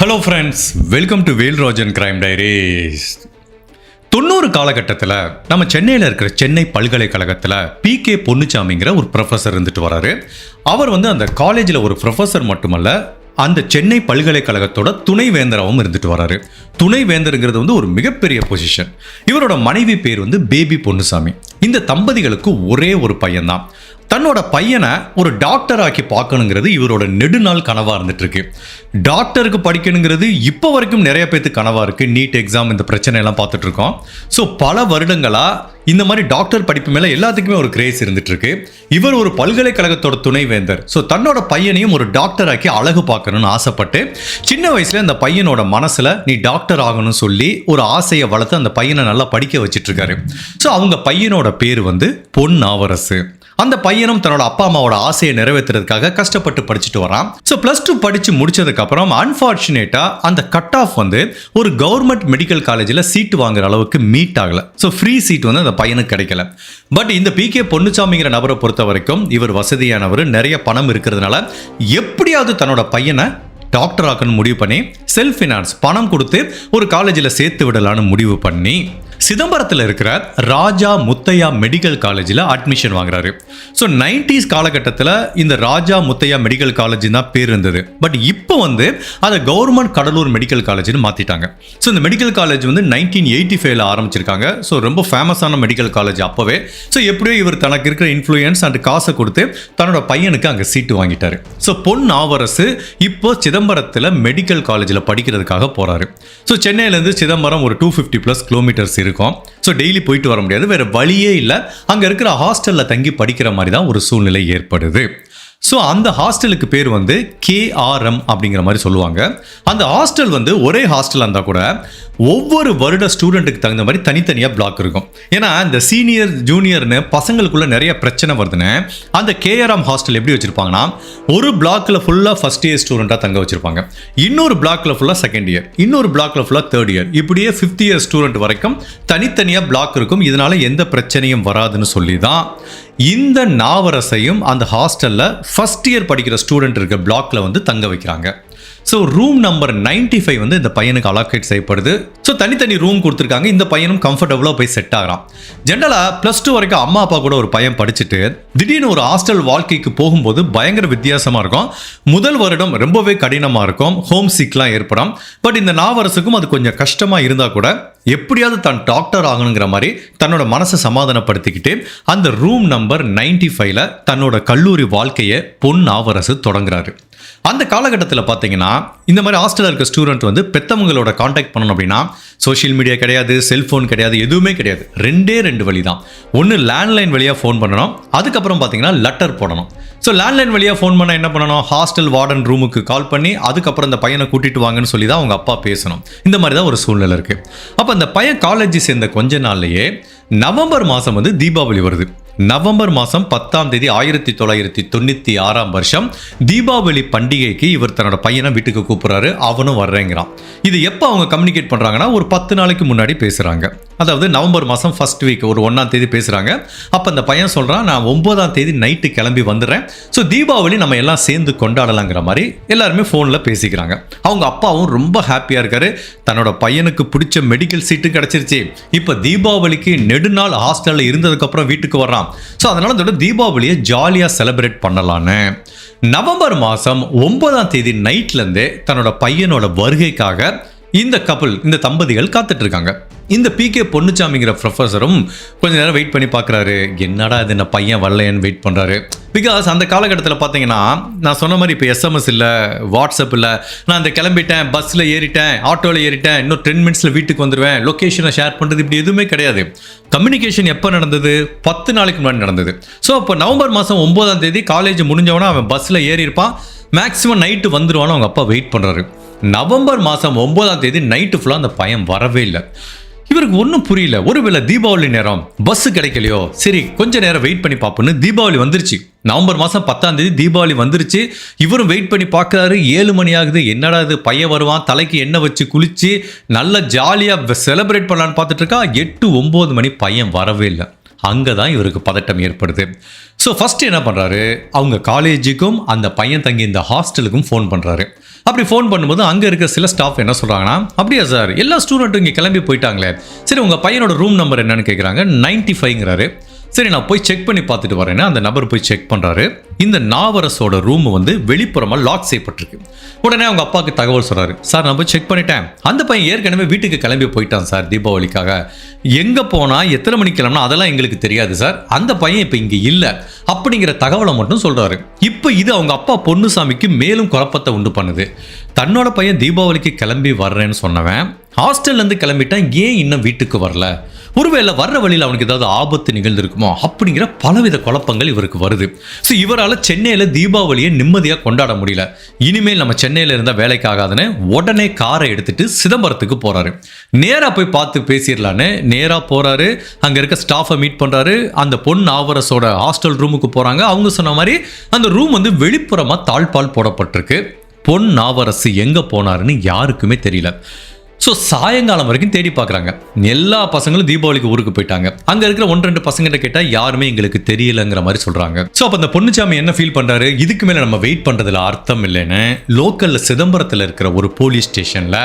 Hello friends, welcome to Velrajan crime diaries. 90 காலகட்டத்தில் நம்ம சென்னையில் இருக்கிற சென்னை பல்கலைக்கழகத்தில் PK பொன்னுச்சாமிங்கிற ஒரு ப்ரொஃபஸர் இருந்துட்டு வராரு. அவர் அந்த காலேஜில் ஒரு ப்ரொஃபஸர் மட்டுமல்ல, அந்த சென்னை பல்கலைக்கழகத்தோட துணைவேந்தராகவும் இருந்துட்டு வராரு. துணைவேந்தருங்கிறது ஒரு மிகப்பெரிய பொசிஷன். இவரோட மனைவி பேர் பேபி பொன்னுசாமி. இந்த தம்பதிகளுக்கு ஒரே ஒரு பையன்தான். தன்னோட பையனை ஒரு டாக்டர் ஆக்கி பார்க்கணுங்கிறது இவரோட நெடுநாள் கனவாக இருந்துட்டு இருக்கு. டாக்டருக்கு படிக்கணுங்கிறது இப்போ வரைக்கும் நிறைய பேருக்கு கனவாக இருக்கு. நீட் எக்ஸாம் இந்த பிரச்சனை எல்லாம் பார்த்துட்டு இருக்கோம். ஸோ பல வருடங்களாக இந்த மாதிரி டாக்டர் படிப்பு மேலே எல்லாத்துக்குமே ஒரு கிரேஸ் இருந்துட்டு இருக்கு. இவர் ஒரு பல்கலைக்கழகத்தோட துணைவேந்தர். ஸோ தன்னோட பையனையும் ஒரு டாக்டர் ஆக்கி அழகு பார்க்கணும்னு ஆசைப்பட்டு சின்ன வயசுல அந்த பையனோட மனசுல நீ டாக்டர் ஆகணும்னு சொல்லி ஒரு ஆசையை வளர்த்து அந்த பையனை நல்லா படிக்க வச்சிட்டு இருக்காரு. ஸோ அவங்க பையனோட பேர் பொன்னாவரசு. அந்த பையனும் தன்னோட அப்பா அம்மாவோட ஆசையை நிறைவேற்றுறதுக்காக கஷ்டப்பட்டு படிச்சுட்டு வரான். ஸோ +2 படிச்சு முடிச்சதுக்கு அப்புறம் அன்பார்ச்சுனேட்டா அந்த கட் ஆஃப் ஒரு கவர்மெண்ட் மெடிக்கல் காலேஜில் சீட் வாங்குற அளவுக்கு மீட் ஆகல. ஸோ ஃப்ரீ சீட் அந்த பையனுக்கு கிடைக்கல. பட் இந்த PK பொன்னுச்சாமிங்கிற நபரை பொறுத்த வரைக்கும் இவர் வசதியானவர், நிறைய பணம் இருக்கிறதுனால எப்படியாவது தன்னோட பையனை டாக்டர் ஆக்கணும்னு முடிவு பண்ணி செல்ஃப் ஃபினான்ஸ் பணம் கொடுத்து ஒரு காலேஜில் சேர்த்து விடலான்னு முடிவு பண்ணி சிதம்பரத்தில் இருக்கிற ராஜா முத்தையா மெடிக்கல் காலேஜில் அட்மிஷன் வாங்குறாரு. ஸோ 90s காலகட்டத்தில் இந்த ராஜா முத்தையா மெடிக்கல் காலேஜ் தான் பேர் இருந்தது. பட் இப்போ அதை கவர்மெண்ட் கடலூர் மெடிக்கல் காலேஜ்னு மாற்றிட்டாங்க. ஸோ இந்த மெடிக்கல் காலேஜ் 1985 ஆரம்பிச்சிருக்காங்க. ஸோ ரொம்ப ஃபேமஸான மெடிக்கல் காலேஜ் அப்போவே. ஸோ எப்படியோ இவர் தனக்கு இருக்கிற இன்ஃப்ளூயன்ஸ் அண்ட் காசை கொடுத்து தன்னோட பையனுக்கு அங்கே சீட்டு வாங்கிட்டாரு. ஸோ பொன்னாவரசு இப்போ சிதம்பரத்தில் மெடிக்கல் காலேஜில் படிக்கிறதுக்காக போகிறாரு. ஸோ சென்னையிலேருந்து சிதம்பரம் ஒரு 250+ கிலோமீட்டர்ஸ் இருக்கும். ஸோ டெய்லி போயிட்டு வர முடியாது, வேற வழியே இல்லை. அங்கே இருக்கிற ஹாஸ்டலில் தங்கி படிக்கிற மாதிரி தான் ஒரு சூழ்நிலை ஏற்படுது. ஸோ அந்த ஹாஸ்டலுக்கு பேர் KRM அப்படிங்கிற மாதிரி சொல்லுவாங்க. அந்த ஹாஸ்டல் ஒரே ஹாஸ்டலாக இருந்தால் கூட ஒவ்வொரு வருட ஸ்டூடெண்ட்டுக்கு தகுந்த மாதிரி தனித்தனியாக பிளாக் இருக்கும். ஏன்னா இந்த சீனியர் ஜூனியர்னு பசங்களுக்குள்ள நிறைய பிரச்சனை வருதுன்னு அந்த KRM ஹாஸ்டல் எப்படி வச்சிருப்பாங்கன்னா, ஒரு பிளாக்ல ஃபுல்லாக ஃபர்ஸ்ட் இயர் ஸ்டூடெண்ட்டாக தங்க வச்சிருப்பாங்க, இன்னொரு பிளாக்ல ஃபுல்லாக செகண்ட் இயர், இன்னொரு பிளாக்ல ஃபுல்லாக தேர்ட் இயர், இப்படியே 5th இயர் ஸ்டூடெண்ட் வரைக்கும் தனித்தனியாக பிளாக் இருக்கும். இதனால எந்த பிரச்சனையும் வராதுன்னு சொல்லி தான் இந்த நாவரசையும் அந்த ஹாஸ்டல்ல ஃபர்ஸ்ட் இயர் படிக்கிற ஸ்டூடெண்ட் இருக்க பிளாக்ல தங்க வைக்கிறாங்க. ஸோ ரூம் நம்பர் 95 இந்த பையனுக்கு அலோகேட் செய்யப்படுது. ஸோ தனித்தனி ரூம் கொடுத்துருக்காங்க. இந்த பையனும் கம்ஃபர்டபுளாக போய் செட் ஆகிறான். ஜென்ரலாக +2 வரைக்கும் அம்மா அப்பா கூட ஒரு பையன் படிச்சுட்டு திடீர்னு ஒரு ஹாஸ்டல் வாழ்க்கைக்கு போகும்போது பயங்கர வித்தியாசமாக இருக்கும். முதல் வருடம் ரொம்பவே கடினமாக இருக்கும், ஹோம் சிக்லாம் ஏற்படும். பட் இந்த நாவரசுக்கும் அது கொஞ்சம் கஷ்டமாக இருந்தால் கூட எப்படியாவது தான் டாக்டர் ஆகணுங்கிற மாதிரி தன்னோட மனசை சமாதானப்படுத்திக்கிட்டு அந்த ரூம் நம்பர் 95ல தன்னோட கல்லூரி வாழ்க்கையை பொன்னாவரசு தொடங்குறாரு. அந்த காலகட்டத்தில் பார்த்தீங்கன்னா இந்த மாதிரி ஹாஸ்டலில் இருக்க ஸ்டூடெண்ட் பெத்தவங்களோட காண்டாக்ட் பண்ணணும் அப்படின்னா சோஷியல் மீடியா கிடையாது, செல்ஃபோன் கிடையாது, எதுவுமே கிடையாது. 2 வழி தான். ஒன்று லேண்ட்லைன் வழியாக ஃபோன் பண்ணணும், அதுக்கப்புறம் பார்த்தீங்கன்னா லெட்டர் போடணும். ஸோ லேண்ட்லைன் வழியாக ஃபோன் பண்ணால் என்ன பண்ணணும், ஹாஸ்டல் வார்டன் ரூமுக்கு கால் பண்ணி அதுக்கப்புறம் இந்த பையனை கூட்டிட்டு வாங்கன்னு சொல்லி தான் அவங்க அப்பா பேசணும். இந்த மாதிரி தான் ஒரு சூழ்நிலை இருக்குது. அப்போ அந்த பையன் காலேஜ் சேர்ந்த கொஞ்ச நாள்லையே நவம்பர் மாதம் தீபாவளி வருது. நவம்பர் மாதம் 10ஆம் தேதி 1996 தீபாவளி பண்டிகைக்கு இவர் தன்னோட பையனை வீட்டுக்கு கூப்பிட்றாரு. அவனும் வர்றேங்கிறான். இது எப்போ அவங்க கம்யூனிகேட் பண்ணுறாங்கன்னா ஒரு 10 நாளைக்கு முன்னாடி பேசுகிறாங்க. அதாவது நவம்பர் மாதம் ஃபர்ஸ்ட் வீக் ஒரு 1ஆம் தேதி பேசுகிறாங்க. அப்போ அந்த பையன் சொல்கிறான், நான் 9ஆம் தேதி நைட்டு கிளம்பி வந்துடுறேன். ஸோ தீபாவளி நம்ம எல்லாம் சேர்ந்து கொண்டாடலாங்கிற மாதிரி எல்லாருமே ஃபோனில் பேசிக்கிறாங்க. அவங்க அப்பாவும் ரொம்ப ஹாப்பியாக இருக்காரு. தன்னோட பையனுக்கு பிடிச்ச மெடிக்கல் சீட்டு கிடச்சிருச்சு. இப்போ தீபாவளிக்கு நெடுநாள் ஹாஸ்டலில் இருந்ததுக்கப்புறம் வீட்டுக்கு வர்றான். ஸோ அதனால அதோட தீபாவளியை ஜாலியாக செலிப்ரேட் பண்ணலான்னு நவம்பர் மாதம் 9ஆம் தேதி நைட்லேருந்தே தன்னோட பையனோட வருகைக்காக இந்த தம்பதிகள் காத்துட்டு இருக்காங்க. இந்த PK பொன்னுச்சாமிங்கிற ப்ரொஃபஸரும் கொஞ்ச நேரம் வெயிட் பண்ணி பார்க்குறாரு. என்னடா இது என்ன பையன் வரலையன்னு வெயிட் பண்ணுறாரு. பிகாஸ் அந்த காலகட்டத்தில் பார்த்தீங்கன்னா நான் சொன்ன மாதிரி இப்போ SMS இல்லை, வாட்ஸ்அப் இல்லை. நான் அந்த கிளம்பிட்டேன், பஸ்ஸில் ஏறிட்டேன், ஆட்டோவில் ஏறிட்டேன், இன்னும் 10 மினிட்ஸில் வீட்டுக்கு வந்துடுவேன், லொக்கேஷனை ஷேர் பண்ணுறது இப்படி எதுவுமே கிடையாது. கம்யூனிகேஷன் எப்போ நடந்தது, 10 நாளைக்கு முன்னாடி நடந்தது. ஸோ அப்போ நவம்பர் மாதம் 9ஆம் தேதி காலேஜ் முடிஞ்சவனா அவன் பஸ்ஸில் ஏறி இருப்பான். மேக்ஸிமம் நைட்டு வந்துடுவான்னு அவங்க அப்பா வெயிட் பண்ணுறாரு. நவம்பர் மாதம் 9ஆம் தேதி நைட்டு ஃபுல்லாக அந்த பையன் வரவே இல்லை. இவருக்கு ஒன்றும் புரியல. ஒருவேளை தீபாவளி நேரம் பஸ்ஸு கிடைக்கலையோ, சரி கொஞ்ச நேரம் வெயிட் பண்ணி பார்ப்போன்னு தீபாவளி வந்துருச்சு. நவம்பர் மாதம் 10ஆம் தேதி தீபாவளி வந்துருச்சு. இவரும் வெயிட் பண்ணி பார்க்குறாரு. 7 மணி ஆகுது. என்னடா இது பையன் வருவான், தலைக்கு எண்ணெய் வச்சு குளிச்சு நல்ல ஜாலியாக செலிப்ரேட் பண்ணலான்னு பார்த்துட்டு இருக்கா. 8-9 மணி பையன் வரவே இல்லை. அங்கே தான் இவருக்கு பதட்டம் ஏற்படுது. ஸோ ஃபஸ்ட்டு என்ன பண்ணுறாரு, அவங்க காலேஜுக்கும் அந்த பையன் தங்கி இந்த ஹாஸ்டலுக்கும் ஃபோன் பண்ணுறாரு. அப்படி ஃபோன் பண்ணும்போது அங்கே இருக்கிற சில ஸ்டாஃப் என்ன சொல்கிறாங்கன்னா, அப்படியா சார், எல்லா ஸ்டூடெண்ட்டும் இங்கே கிளம்பி போயிட்டாங்களே, சரி உங்கள் பையனோட ரூம் நம்பர் என்னன்னு கேட்குறாங்க. 95ங்கிறாரு. சரி நான் போய் செக் பண்ணி பார்த்துட்டு வரேன்னு அந்த நபர் போய் செக் பண்ணுறாரு. இந்த நாவரசோட ரூம் வந்து வெளிப்புறமாக லாக் செய்யப்பட்டிருக்கு. உடனே அவங்க அப்பாவுக்கு தகவல் சொல்கிறாரு, சார் நான் போய் செக் பண்ணிட்டேன், அந்த பையன் ஏற்கனவே வீட்டுக்கு கிளம்பி போயிட்டான் சார் தீபாவளிக்காக. எங்கே போனால் எத்தனை மணிக்கு கிளம்புனா அதெல்லாம் எங்களுக்கு தெரியாது சார், அந்த பையன் இப்போ இங்கே இல்லை அப்படிங்கிற தகவலை மட்டும் சொல்கிறாரு. இப்போ இது அவங்க அப்பா பொன்னுசாமிக்கு மேலும் குழப்பத்தை உண்டு பண்ணுது. தன்னோட பையன் தீபாவளிக்கு கிளம்பி வர்றேன்னு சொன்னவன் ஹாஸ்டல்லேருந்து கிளம்பிட்டான், ஏன் இன்னும் வீட்டுக்கு வரல, ஒருவேளை வர்ற வழியில் அவனுக்கு ஏதாவது ஆபத்து நிகழ்ந்திருக்குமோ அப்படிங்கிற பலவித குழப்பங்கள் இவருக்கு வருது. ஸோ இவரால் சென்னையில் தீபாவளியை நிம்மதியாக கொண்டாட முடியல. இனிமேல் நம்ம சென்னையில் இருந்தால் வேலைக்கு ஆகாதுன்னு உடனே காரை எடுத்துட்டு சிதம்பரத்துக்கு போகிறாரு. நேராக போய் பார்த்து பேசிடலான்னு நேராக போகிறாரு. அங்கே இருக்க ஸ்டாஃபை மீட் பண்ணுறாரு. அந்த பொன் நாவரசோட ஹாஸ்டல் ரூமுக்கு போகிறாங்க. அவங்க சொன்ன மாதிரி அந்த ரூம் வந்து வெளிப்புறமாக தாழ்பால் போடப்பட்டிருக்கு. பொன் நாவரசு எங்கே போனாருன்னு யாருக்குமே தெரியல. ஸோ சாயங்காலம் வரைக்கும் தேடி பார்க்குறாங்க. எல்லா பசங்களும் தீபாவளிக்கு ஊருக்கு போயிட்டாங்க. அங்கே இருக்கிற 1-2 பசங்கிட்ட கேட்டால் யாருமே எங்களுக்கு தெரியலங்கிற மாதிரி சொல்கிறாங்க. ஸோ அப்போ அந்த பொன்னுச்சாமி என்ன ஃபீல் பண்ணுறாரு, இதுக்கு மேலே நம்ம வெயிட் பண்ணுறதுல அர்த்தம் இல்லைன்னு லோக்கலில் சிதம்பரத்தில் இருக்கிற ஒரு போலீஸ் ஸ்டேஷனில்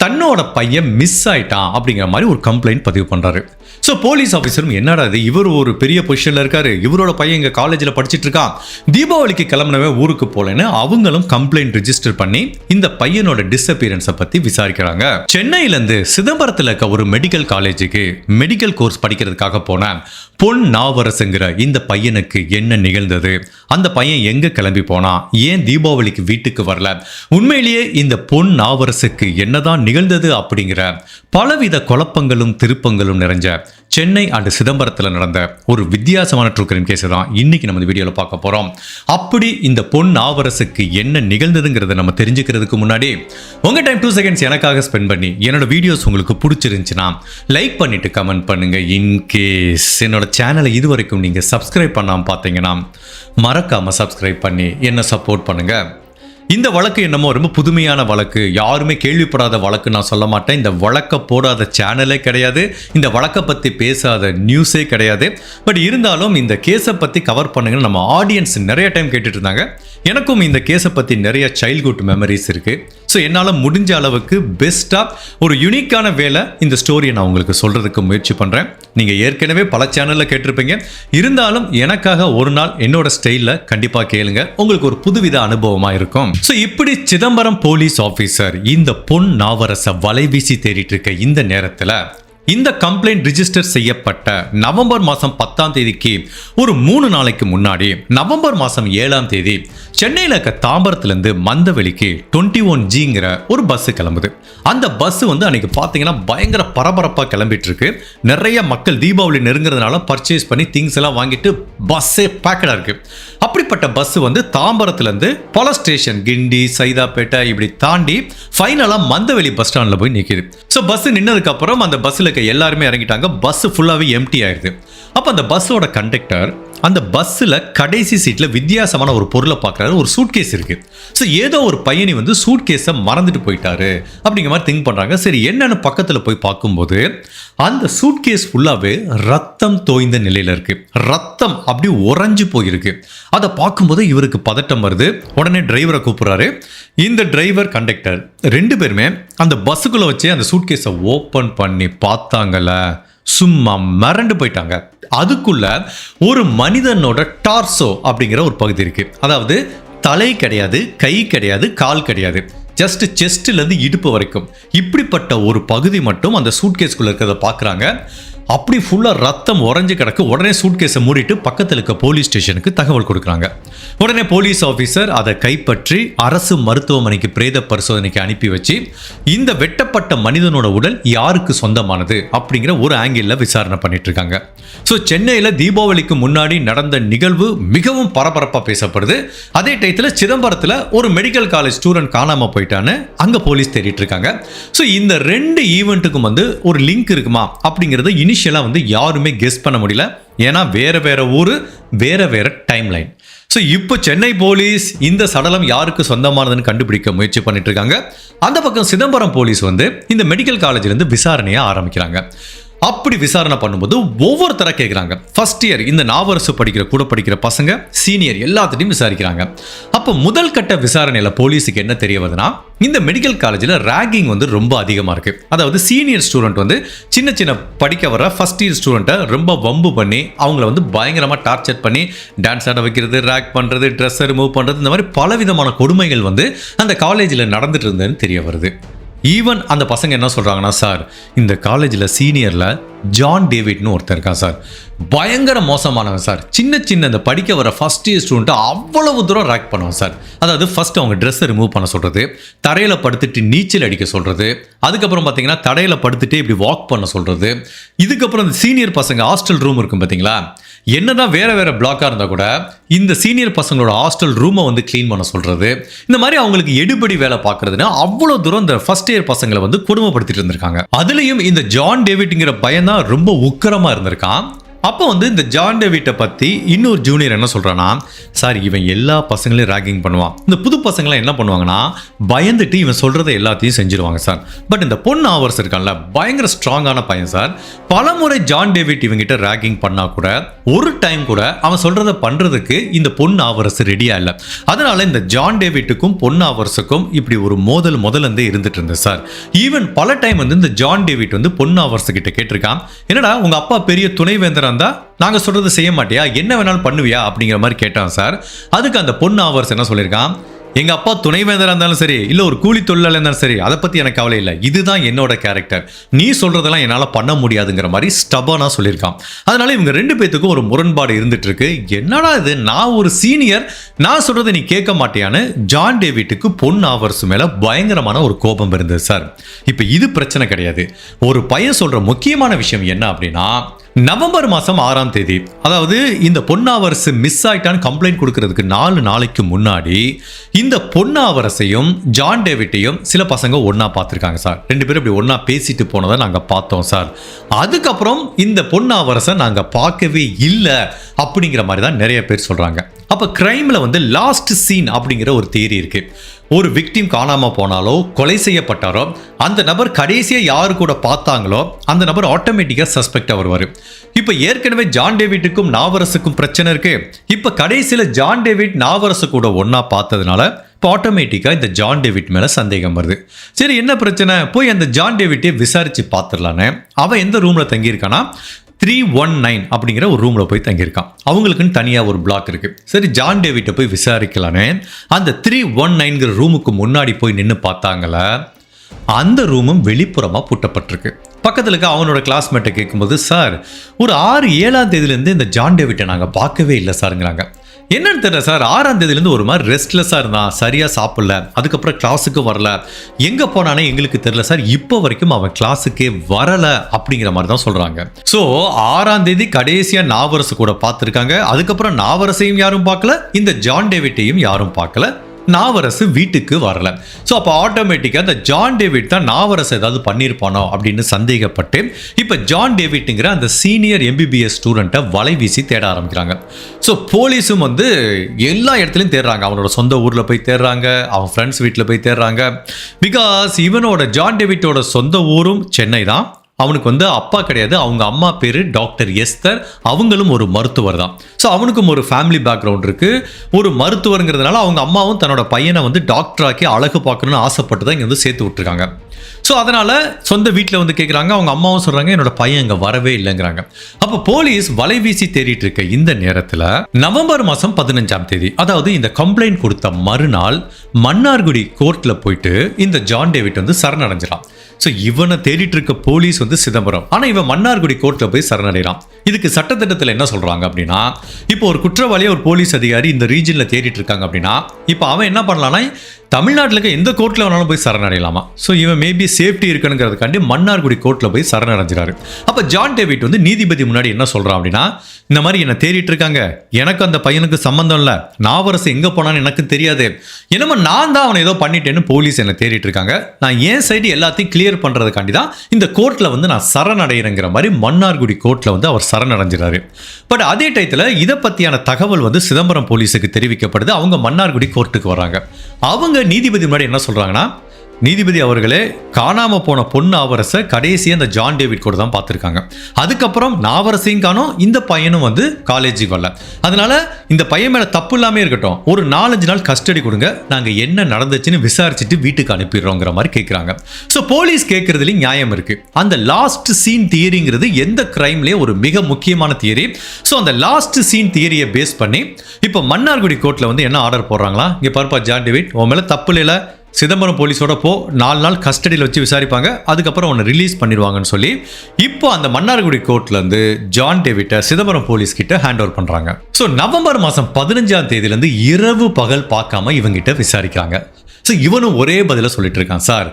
தன்னோட பையன் மிஸ் ஆயிட்டான் அப்படிங்கிற மாதிரி ஒரு கம்ப்ளைண்ட் பதிவு பண்ணுறாரு. ஸோ போலீஸ் ஆஃபீஸரும் என்னடா இது, இவர் ஒரு பெரிய பொசிஷனில் இருக்காரு, இவரோட பையன் எங்கள் காலேஜில் படிச்சுட்டு இருக்கான், தீபாவளிக்கு கிளம்பினவே ஊருக்கு போகலன்னு அவங்களும் கம்ப்ளைண்ட் ரிஜிஸ்டர் பண்ணி இந்த பையனோட டிஸ்அப்பியரன்ஸை பற்றி விசாரிக்கிறாங்க. சென்னையிலேருந்து சிதம்பரத்தில் இருக்க ஒரு மெடிக்கல் காலேஜுக்கு மெடிக்கல் கோர்ஸ் படிக்கிறதுக்காக போன பொன் நாவரசுங்கிற இந்த பையனுக்கு என்ன நிகழ்ந்தது, அந்த பையன் எங்கே கிளம்பி போனா, ஏன் தீபாவளிக்கு வீட்டுக்கு வரல, உண்மையிலேயே இந்த பொன் நாவரசுக்கு என்னதான் நிகழ்ந்தது அப்படிங்கிற பலவித குழப்பங்களும் திருப்பங்களும் நிறைஞ்ச சென்னை அண்ட் சிதம்பரத்தில் நடந்த ஒரு வித்தியாசமான ட்ரூ கிரைம் கேஸ் தான் இன்னைக்கு நம்ம இந்த வீடியோவில் பார்க்க போகிறோம். அப்படி இந்த பொன் நாவரசுக்கு என்ன நிகழ்ந்ததுங்கிறத நம்ம தெரிஞ்சுக்கிறதுக்கு முன்னாடி உங்கள் டைம் 2 செகண்ட்ஸ் எனக்காக ஸ்பெண்ட் பண்ணி என்னோட வீடியோஸ் உங்களுக்கு பிடிச்சிருந்துச்சுன்னா லைக் பண்ணிட்டு கமெண்ட் பண்ணுங்க. இன்கேஸ் என்னோட சேனலை இது வரைக்கும் நீங்கள் சப்ஸ்கிரைப் பண்ணாமல் பார்த்தீங்கன்னா மறக்காமல் சப்ஸ்கிரைப் பண்ணி என்ன சப்போர்ட் பண்ணுங்கள். இந்த வழக்கு என்னமோ ரொம்ப புதுமையான வழக்கு, யாருமே கேள்விப்படாத வழக்கு நான் சொல்ல மாட்டேன். இந்த வழக்கை போடாத சேனலே கிடையாது, இந்த வழக்கை பற்றி பேசாத நியூஸே கிடையாது. பட் இருந்தாலும் இந்த கேஸை பற்றி கவர் பண்ணுங்கன்னு நம்ம ஆடியன்ஸ் நிறைய டைம் கேட்டுட்டு இருந்தாங்க. எனக்கும் இந்த கேஸை பற்றி நிறைய சைல்ட்ஹுட் மெமரிஸ் இருக்குது. ஸோ என்னால் முடிஞ்ச அளவுக்கு பெஸ்ட்டாக ஒரு யூனிக்கான வேலை இந்த ஸ்டோரியை நான் உங்களுக்கு சொல்கிறதுக்கு முயற்சி பண்ணுறேன். நீங்கள் ஏற்கனவே பல சேனலில் கேட்டிருப்பீங்க, இருந்தாலும் எனக்காக ஒரு நாள் என்னோட ஸ்டைலில் கண்டிப்பாக கேளுங்க, உங்களுக்கு ஒரு புதுவித அனுபவமாக இருக்கும். ஸோ இப்படி சிதம்பரம் போலீஸ் ஆஃபீஸர் இந்த பொன் நாவரசை வலைவீசி தேடிட்டு இருக்க இந்த நேரத்தில் இந்த கம்ப்ளைண்ட் ரிஜிஸ்டர் செய்யப்பட்ட நவம்பர் மாதம் 10ஆம் தேதிக்கு ஒரு 3 நாளைக்கு முன்னாடி நவம்பர் மாதம் 7ஆம் தேதி சென்னையில் இருக்க தாம்பரத்துலேருந்து மந்தவெளிக்கு 21Gங்கிற ஒரு பஸ்ஸு கிளம்புது. அந்த பஸ்ஸு வந்து அன்றைக்கி பார்த்தீங்கன்னா பயங்கர பரபரப்பாக கிளம்பிட்டு இருக்கு. நிறைய மக்கள் தீபாவளி நெருங்கிறதுனால பர்ச்சேஸ் பண்ணி திங்ஸ் எல்லாம் வாங்கிட்டு பஸ்ஸே பேக்கடாக இருக்குது. அப்படிப்பட்ட பஸ்ஸு வந்து தாம்பரத்துலேருந்து பல ஸ்டேஷன் கிண்டி சைதாப்பேட்டை இப்படி தாண்டி ஃபைனலாக மந்தவெளி பஸ் ஸ்டாண்டில் போய் நிற்கிது. ஸோ பஸ்ஸு நின்னதுக்கப்புறம் அந்த பஸ்ஸில் எல்லாருமே இறங்கிட்டாங்க. பஸ் ஃபுல்லாவே எம்டி ஆயிடுது. அப்ப அந்த பஸ்ஸோட கண்டக்டர் அந்த பஸ்ஸில் கடைசி சீட்டில் வித்தியாசமான ஒரு பொருளை பார்க்குறாரு. ஒரு சூட்கேஸ் இருக்கு. ஸோ ஏதோ ஒரு பையனி வந்து சூட்கேஸை மறந்துட்டு போயிட்டாரு அப்படிங்கிற மாதிரி திங்க் பண்ணுறாங்க. சரி என்னன்னு பக்கத்தில் போய் பார்க்கும்போது அந்த சூட்கேஸ் ஃபுல்லாகவே ரத்தம் தோய்ந்த நிலையில் இருக்கு. ரத்தம் அப்படி உறைஞ்சு போயிருக்கு. அதை பார்க்கும்போது இவருக்கு பதட்டம் வருது. உடனே டிரைவரை கூப்பிட்றாரு. இந்த டிரைவர் கண்டக்டர் 2 பேருமே அந்த பஸ்ஸுக்குள்ளே வச்சு அந்த சூட்கேஸை ஓப்பன் பண்ணி பார்த்தாங்கல்ல, சும்மா மிரண்டு போயிட்டாங்க. அதுக்குள்ள ஒரு மனிதனோட டார்சோ அப்படிங்கிற ஒரு பகுதி இருக்கு. அதாவது தலை கிடையாது, கை கிடையாது, கால் கிடையாது, ஜஸ்ட் செஸ்ட்லேருந்து இடுப்பு வரைக்கும் இப்படிப்பட்ட ஒரு பகுதி மட்டும் அந்த சூட்கேஸ்குள்ளே இருக்கிறத பார்க்குறாங்க. அப்படி ஃபுல்லாக ரத்தம் உறைஞ்சு கிடக்கு. உடனே சூட்கேஸை மூடிட்டு பக்கத்தில் இருக்க போலீஸ் ஸ்டேஷனுக்கு தகவல் கொடுக்குறாங்க. உடனே போலீஸ் ஆஃபீஸர் அதை கைப்பற்றி அரசு மருத்துவமனைக்கு பிரேத பரிசோதனைக்கு அனுப்பி வச்சு இந்த வெட்டப்பட்ட மனிதனோட உடல் யாருக்கு சொந்தமானது அப்படிங்கிற ஒரு ஆங்கிளில் விசாரணை பண்ணிட்டு இருக்காங்க. ஸோ சென்னையில் தீபாவளிக்கு முன்னாடி நடந்த நிகழ்வு மிகவும் பரபரப்பாக பேசப்படுது. அதே டயத்தில் சிதம்பரத்தில் ஒரு மெடிக்கல் காலேஜ் ஸ்டூடெண்ட் காணாமல் போயிட்டான்னு அங்கே போலீஸ் தேடிட்டு இருக்காங்க. ஸோ இந்த 2 ஈவெண்ட்டுக்கும் வந்து ஒரு லிங்க் இருக்குமா அப்படிங்கிறத இனிஷியலாக வந்து யாருமே கெஸ் பண்ண முடியல. ஏன்னா வேற ஊர், வேற டைம் லைன். ஸோ இப்போ சென்னை போலீஸ் இந்த சடலம் யாருக்கு சொந்தமானதுன்னு கண்டுபிடிக்க முயற்சி பண்ணிட்டு இருக்காங்க. அந்த பக்கம் சிதம்பரம் போலீஸ் வந்து இந்த மெடிக்கல் காலேஜ்லேருந்து விசாரணையை ஆரம்பிக்கிறாங்க. அப்படி விசாரணை பண்ணும்போது ஒவ்வொருத்தர கேட்குறாங்க. ஃபர்ஸ்ட் இயர் இந்த நாவரசு கூட படிக்கிற பசங்க, சீனியர் எல்லாத்திட்டையும் விசாரிக்கிறாங்க. அப்போ அப்போ முதல் கட்ட விசாரணையில் போலீஸுக்கு என்ன தெரிய வருதுன்னா, இந்த மெடிக்கல் காலேஜில் ரேகிங் வந்து ரொம்ப அதிகமாக இருக்குது. அதாவது சீனியர் ஸ்டூடெண்ட் வந்து சின்ன சின்ன படிக்க வர ஃபர்ஸ்ட் இயர் ஸ்டூடெண்ட்டை ரொம்ப வம்பு பண்ணி அவங்கள வந்து பயங்கரமாக டார்ச்சர் பண்ணி டான்ஸ் ஆட வைக்கிறது, ரேக் பண்ணுறது, ட்ரெஸ்ஸை ரிமூவ் பண்ணுறது, இந்த மாதிரி பலவிதமான கொடுமைகள் வந்து அந்த காலேஜில் நடந்துட்டு இருந்ததுன்னு தெரிய வருது. ஈவன் அந்த பசங்க என்ன சொல்கிறாங்கன்னா, சார் இந்த காலேஜில் சீனியரில் ஜான் டேவிட்னு ஒருத்தர் இருக்கான் சார், பயங்கர மோசமானவன் சார். சின்ன சின்ன இந்த படிக்க வர ஃபர்ஸ்ட் இயர் ஸ்டூடெண்ட்டை அவ்வளவு தூரம் ரேக் பண்ணுவான் சார். அதாவது ஃபர்ஸ்ட் அவங்க ட்ரெஸ்ஸை ரிமூவ் பண்ண சொல்கிறது, தரையில் படுத்துட்டு நீச்சல் அடிக்க சொல்கிறது, அதுக்கப்புறம் பார்த்தீங்கன்னா தரையில் படுத்துட்டு இப்படி வாக் பண்ண சொல்கிறது. இதுக்கப்புறம் இந்த சீனியர் பசங்க ஹாஸ்டல் ரூம் இருக்கும் பார்த்தீங்களா, என்னதான் வேற வேற பிளாக்காக இருந்தால் கூட இந்த சீனியர் பசங்களோட ஹாஸ்டல் ரூமை வந்து க்ளீன் பண்ண சொல்கிறது, இந்த மாதிரி அவங்களுக்கு எடுபடி வேலை பார்க்கறதுன்னு அவ்வளோ தூரம் இந்த ஃபர்ஸ்ட் இயர் பசங்களை வந்து கொடுமைப்படுத்திட்டு இருந்திருக்காங்க. அதுலேயும் இந்த ஜான் டேவிட்ங்கிற பையன் தான் ரொம்ப உக்கிரமாக இருந்திருக்கான். அப்போ வந்து இந்த ஜான் டேவிட்டை பற்றி இன்னொரு ஜூனியர் என்ன சொல்கிறான்னா, சார் இவன் எல்லா பசங்களையும் ரேகிங் பண்ணுவான். இந்த புது பசங்களாம் என்ன பண்ணுவாங்கன்னா பயந்துட்டு இவன் சொல்கிறத எல்லாத்தையும் செஞ்சுருவாங்க சார். பட் இந்த பொண்ணு ஆவர்ஸ் இருக்கான்ல, பயங்கர ஸ்ட்ராங்கான பையன் சார். பலமுறை ஜான் டேவிட் இவங்கிட்ட ரேகிங் பண்ணால் கூட ஒரு டைம் கூட அவன் சொல்கிறத பண்ணுறதுக்கு இந்த பொண்ணு ஆவர்ஸ் ரெடியாக இல்லை. அதனால இந்த ஜான் டேவிட்டுக்கும் பொண்ணு ஆவர்ஸுக்கும் இப்படி ஒரு முதல்ல இருந்துட்டு இருந்தது சார். ஈவன் பல டைம் வந்து இந்த ஜான் டேவிட் வந்து பொண்ணு ஆவர்ஸ் கிட்ட கேட்டிருக்கான், என்னடா உங்கள் அப்பா பெரிய துணைவேந்தர் நாங்க சொல்றது செய்ய மாட்டியா, என்ன வேணாலும் பண்ணுவியா அப்படிங்கிற மாதிரி கேட்டான் சார். அதுக்கு அந்த பொண்ணு ஆவர்ஸ் என்ன சொல்லியிருக்கான், எங்க அப்பா துணைவேந்தரா இருந்தாலும் சரி, இல்ல ஒரு கூலி தொழிலாளர் இருந்தாலும் சரி, அதை பத்தி எனக்கு கவலை இல்லை, இதுதான் என்னோட கேரக்டர், நீ சொல்றதெல்லாம் என்னால பண்ண முடியாதுங்கிற மாதிரி ஸ்டபனா சொல்லியிருக்கான். அதனால இவங்க ரெண்டு பேத்துக்கும் ஒரு முரண்பாடு இருந்துட்டு இருக்கு. என்னடா இது, நான் ஒரு சீனியர், நான் சொல்றதை நீ கேட்க மாட்டியான்னு ஜான் டேவிட்டுக்கு பொன் ஆவர்ஸ் மேல பயங்கரமான ஒரு கோபம் இருந்தது சார். இப்ப இது பிரச்சனை கிடையாது. ஒரு பையன் சொல்ற முக்கியமான விஷயம் என்ன அப்படின்னா, நவம்பர் மாதம் 6ஆம் தேதி, அதாவது இந்த பொன்னாவரசு மிஸ் ஆயிட்டான்னு கம்ப்ளைண்ட் கொடுக்கறதுக்கு 4 நாளைக்கு முன்னாடி இந்த பொன்னாவரசையும் ஜான் டேவிட்டையும் சில பசங்க ஒன்னா பார்த்துருக்காங்க சார். 2 பேரும் இப்படி ஒன்னா பேசிட்டு போனதை நாங்கள் பார்த்தோம் சார். அதுக்கப்புறம் இந்த பொன்னாவரசை நாங்கள் பார்க்கவே இல்லை அப்படிங்கிற மாதிரி தான் நிறைய பேர் சொல்றாங்க. அப்போ கிரைமில் வந்து லாஸ்ட் சீன் அப்படிங்கிற ஒரு தியரி இருக்கு. ஒரு விக்டிம் காணாமல் போனாலோ கொலை செய்யப்பட்டாரோ அந்த நபர் கடைசியாக யாரு கூட பார்த்தாங்களோ அந்த நபர் ஆட்டோமேட்டிக்காக சஸ்பெக்டாக வருவார். இப்போ ஏற்கனவே ஜான் டேவிட்டுக்கும் நாவரசுக்கும் பிரச்சனை இருக்கு. இப்போ கடைசியில் ஜான் டேவிட் நாவரசு கூட ஒன்றா பார்த்ததுனால இப்போ ஆட்டோமேட்டிக்காக இந்த ஜான் டேவிட் மேலே சந்தேகம் வருது. சரி, என்ன பிரச்சனை, போய் அந்த ஜான் டேவிட்டே விசாரித்து பார்த்துடலான்னு அவன் எந்த ரூமில் தங்கியிருக்கானா 319 அப்படிங்கிற ஒரு ரூமில் போய் தங்கியிருக்கான். அவங்களுக்குன்னு தனியாக ஒரு பிளாக் இருக்குது. சரி, ஜான் டேவிட்டை போய் விசாரிக்கலான்னு அந்த 319ங்கிற ரூமுக்கு முன்னாடி போய் நின்று பார்த்தாங்கள, அந்த ரூமும் வெளிப்புறமாக பூட்டப்பட்டிருக்கு. பக்கத்தில் இருக்க அவனோட கிளாஸ்மேட்டை கேட்கும்போது, சார் ஒரு 6-7ஆம் தேதியிலேருந்து இந்த ஜான் டேவிட்டை நாங்கள் பார்க்கவே இல்லை சாருங்கிறாங்க. என்னன்னு தெரியல சார், 6ஆம் தேதியிலேருந்து ஒரு மாதிரி ரெஸ்ட்லெஸ்ஸாக இருந்தான், சரியாக சாப்பிடல, அதுக்கப்புறம் கிளாஸுக்கு வரல, எங்கே போனானே எங்களுக்கு தெரியல சார், இப்போ வரைக்கும் அவன் கிளாஸுக்கே வரலை அப்படிங்கிற மாதிரி தான் சொல்கிறாங்க. ஸோ 6ஆம் தேதி கடைசியாக நாவரசு கூட பார்த்துருக்காங்க. அதுக்கப்புறம் நாவரசையும் யாரும் பார்க்கல, இந்த ஜான் டேவிட்டையும் யாரும் பார்க்கல, நாவரசு வீட்டுக்கு வரல. ஸோ அப்போ ஆட்டோமேட்டிக்காக இந்த ஜான் டேவிட் தான் நாவரசு ஏதாவது பண்ணியிருப்பானோ அப்படின்னு சந்தேகப்பட்டு இப்போ ஜான் டேவிட்டுங்கிற அந்த சீனியர் MBBS ஸ்டூடெண்ட்டை வலை வீசி தேட ஆரம்பிக்கிறாங்க. ஸோ போலீஸும் வந்து எல்லா இடத்துலையும் தேடுறாங்க. அவனோட சொந்த ஊரில் போய் தேடுறாங்க, அவன் ஃப்ரெண்ட்ஸ் வீட்டில் போய் தேடுறாங்க. பிகாஸ் இவனோட ஜான் டேவிட்டோட சொந்த ஊரும் சென்னை தான். அவனுக்கு வந்து அப்பா கிடையாது, அவங்க அம்மா பேர் டாக்டர் எஸ்தர், அவங்களும் ஒரு மருத்துவர் தான். ஸோ அவனுக்கும் ஒரு ஃபேமிலி பேக்ரவுண்ட் இருக்குது. ஒரு மருத்துவருங்கிறதுனால அவங்க அம்மாவும் தன்னோட பையனை வந்து டாக்டராக்கி அழகு பார்க்கணுன்னு ஆசைப்பட்டு தான் இங்கே வந்து சேர்த்து விட்டுருக்காங்க. ஸோ அதனால் சொந்த வீட்டில் வந்து கேட்குறாங்க, அவங்க அம்மாவும் சொல்கிறாங்க என்னோட பையன் இங்கே வரவே இல்லைங்கிறாங்க. அப்போ போலீஸ் வலை வீசி தேடிட்டு இருக்க இந்த நேரத்தில் நவம்பர் மாதம் 15ஆம் தேதி, அதாவது இந்த கம்ப்ளைண்ட் கொடுத்த மறுநாள் மன்னார்குடி கோர்ட்டில் போயிட்டு இந்த ஜான் டேவிட் வந்து சரணடைஞ்சிடான். ஸோ இவனை தேடிட்டு இருக்க போலீஸ் வந்து சிதம்பரம், ஆனால் இவன் மன்னார்குடி கோர்ட்டில் போய் சரணடைகிறான். இதுக்கு சட்டத்திட்டத்தில் என்ன சொல்கிறாங்க அப்படின்னா, இப்போ ஒரு குற்றவாளியை ஒரு போலீஸ் அதிகாரி இந்த ரீஜனில் தேடிட்டு இருக்காங்க அப்படின்னா இப்போ அவன் என்ன பண்ணலான்னா தமிழ்நாட்டில் இருக்க எந்த கோர்ட்டில் வேணாலும் போய் சரணடையலாமா. ஸோ இவன் மேபி சேஃப்டி இருக்கணுங்கிறதுக்காண்டி மன்னார்குடி கோர்ட்டில் போய் சரணடைஞ்சிடாரு. அப்போ ஜான் டேவிட் வந்து நீதிபதி முன்னாடி என்ன சொல்கிறான் அப்படின்னா, இந்த மாதிரி என்னை தேடிட்டு இருக்காங்க, எனக்கு அந்த பையனுக்கு சம்மந்தம் இல்லை, நாவரசு எங்கே போனான்னு எனக்கு தெரியாது, என்னமோ நான் தான் அவனை ஏதோ பண்ணிட்டேன்னு போலீஸ் என்னை தேடிட்டு இருக்காங்க, நான் என் சைடு எல்லாத்தையும் கிளியர் பண்ணுறதுக்காண்டி தான் இந்த கோர்ட்டில் வந்து நான் சரணடைகிறேங்கிற மாதிரி மன்னார்குடி கோர்ட்டில் வந்து அவர் சரணடைஞ்சிடாரு. பட் அதே டயத்தில் இதை பற்றியான தகவல் வந்து சிதம்பரம் போலீஸுக்கு தெரிவிக்கப்படுது. அவங்க மன்னார்குடி கோர்ட்டுக்கு வராங்க. அவங்க நீதிபதி முன்னாடி என்ன சொல்கிறாங்கன்னா, நீதிபதி அவர்களே காணாம போன பொண்ணு ஆவரசை கடைசியா அந்த ஜான் டேவிட் கூட தான் பார்த்துருக்காங்க. அதுக்கப்புறம் நாவரசையும் காணோம், இந்த பையனும் வந்து காலேஜுக்கு வரல. அதனால இந்த பையன் மேல தப்பு இல்லாம இருக்கட்டும், ஒரு 4-5 நாள் கஸ்டடி கொடுங்க, நாங்க என்ன நடந்துச்சுன்னு விசாரிச்சுட்டு வீட்டுக்கு அனுப்பிடுறோங்கிற மாதிரி கேட்குறாங்க. ஸோ போலீஸ் கேட்கறதுலையும் நியாயம் இருக்கு. அந்த லாஸ்ட் சீன் தியரிங்கிறது எந்த கிரைம்லேயே ஒரு மிக முக்கியமான தியரி. ஸோ அந்த லாஸ்ட் சீன் தியரியை பேஸ் பண்ணி இப்போ மன்னார்குடி கோர்ட்டில் வந்து என்ன ஆர்டர் போடுறாங்களா, இங்கே பாருப்பா ஜான் டேவிட், உன் மேலே தப்பு இல்லைல, சிதம்பரம் போலீஸோட 4 நாள் கஸ்டடியில் வச்சு விசாரிப்பாங்க, அதுக்கப்புறம் அவனை ரிலீஸ் பண்ணிடுவாங்கன்னு சொல்லி இப்போ அந்த மன்னார்குடி கோர்ட்லேருந்து ஜான் டேவிட்டை சிதம்பரம் போலீஸ் கிட்ட ஹேண்ட் ஓவர் பண்ணுறாங்க. ஸோ நவம்பர் மாதம் 15ஆம் தேதியிலேருந்து இரவு பகல் பார்க்காம இவங்கிட்ட விசாரிக்கிறாங்க. ஸோ இவனும் ஒரே பதிலாக சொல்லிட்டு இருக்கான், சார்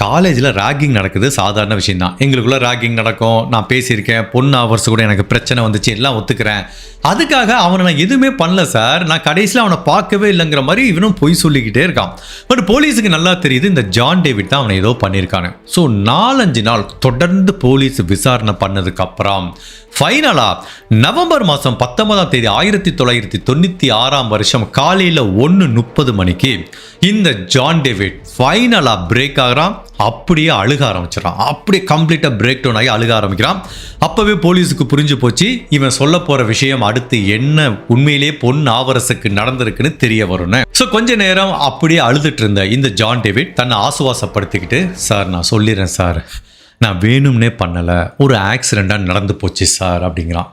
காலேஜில் ராகிங் நடக்குது, சாதாரண விஷயம் தான், எங்களுக்குள்ள ராகிங் நடக்கும், நான் பேசியிருக்கேன், பொண்ணு அவர்ஸ் கூட எனக்கு பிரச்சனை வந்துச்சு, எல்லாம் ஒத்துக்கிறேன், அதுக்காக அவனை நான் எதுவுமே பண்ணல சார், நான் கடைசியில் அவனை பார்க்கவே இல்லைங்கிற மாதிரி இவனும் பொய் சொல்லிக்கிட்டே இருக்கான். பட் போலீஸுக்கு நல்லா தெரியுது இந்த ஜான் டேவிட் தான் அவனை ஏதோ பண்ணியிருக்கானு. ஸோ 4-5 நாள் தொடர்ந்து போலீஸ் விசாரணை பண்ணதுக்கு அப்புறம் ஃபைனலா நவம்பர் மாதம் 19ஆம் தேதி 1996ஆம் வருஷம் காலையில் 1:30 மணிக்கு இந்த ஜான் டேவிட் ஃபைனலா பிரேக் ஆகிறான். அப்படியே அழுக ஆரம்பிச்சிடறான், அப்படியே கம்ப்ளீட்டாக பிரேக் டவுன் ஆகி அழுக ஆரம்பிக்கிறான். அப்போவே போலீஸுக்கு புரிஞ்சு போச்சு இவன் சொல்ல போகிற விஷயம் அடுத்து என்ன உண்மையிலேயே பொன் ஆவரசுக்கு நடந்திருக்குன்னு தெரிய வரும்னு. ஸோ கொஞ்ச நேரம் அப்படியே அழுதுட்டு இருந்த இந்த ஜான் டேவிட் தன்னை ஆசுவாசப்படுத்திக்கிட்டு, சார் நான் சொல்லிடுறேன் சார், நான் வேணும்னே பண்ணலை, ஒரு ஆக்சிடெண்ட்டாக நடந்து போச்சு சார் அப்படிங்கிறான்.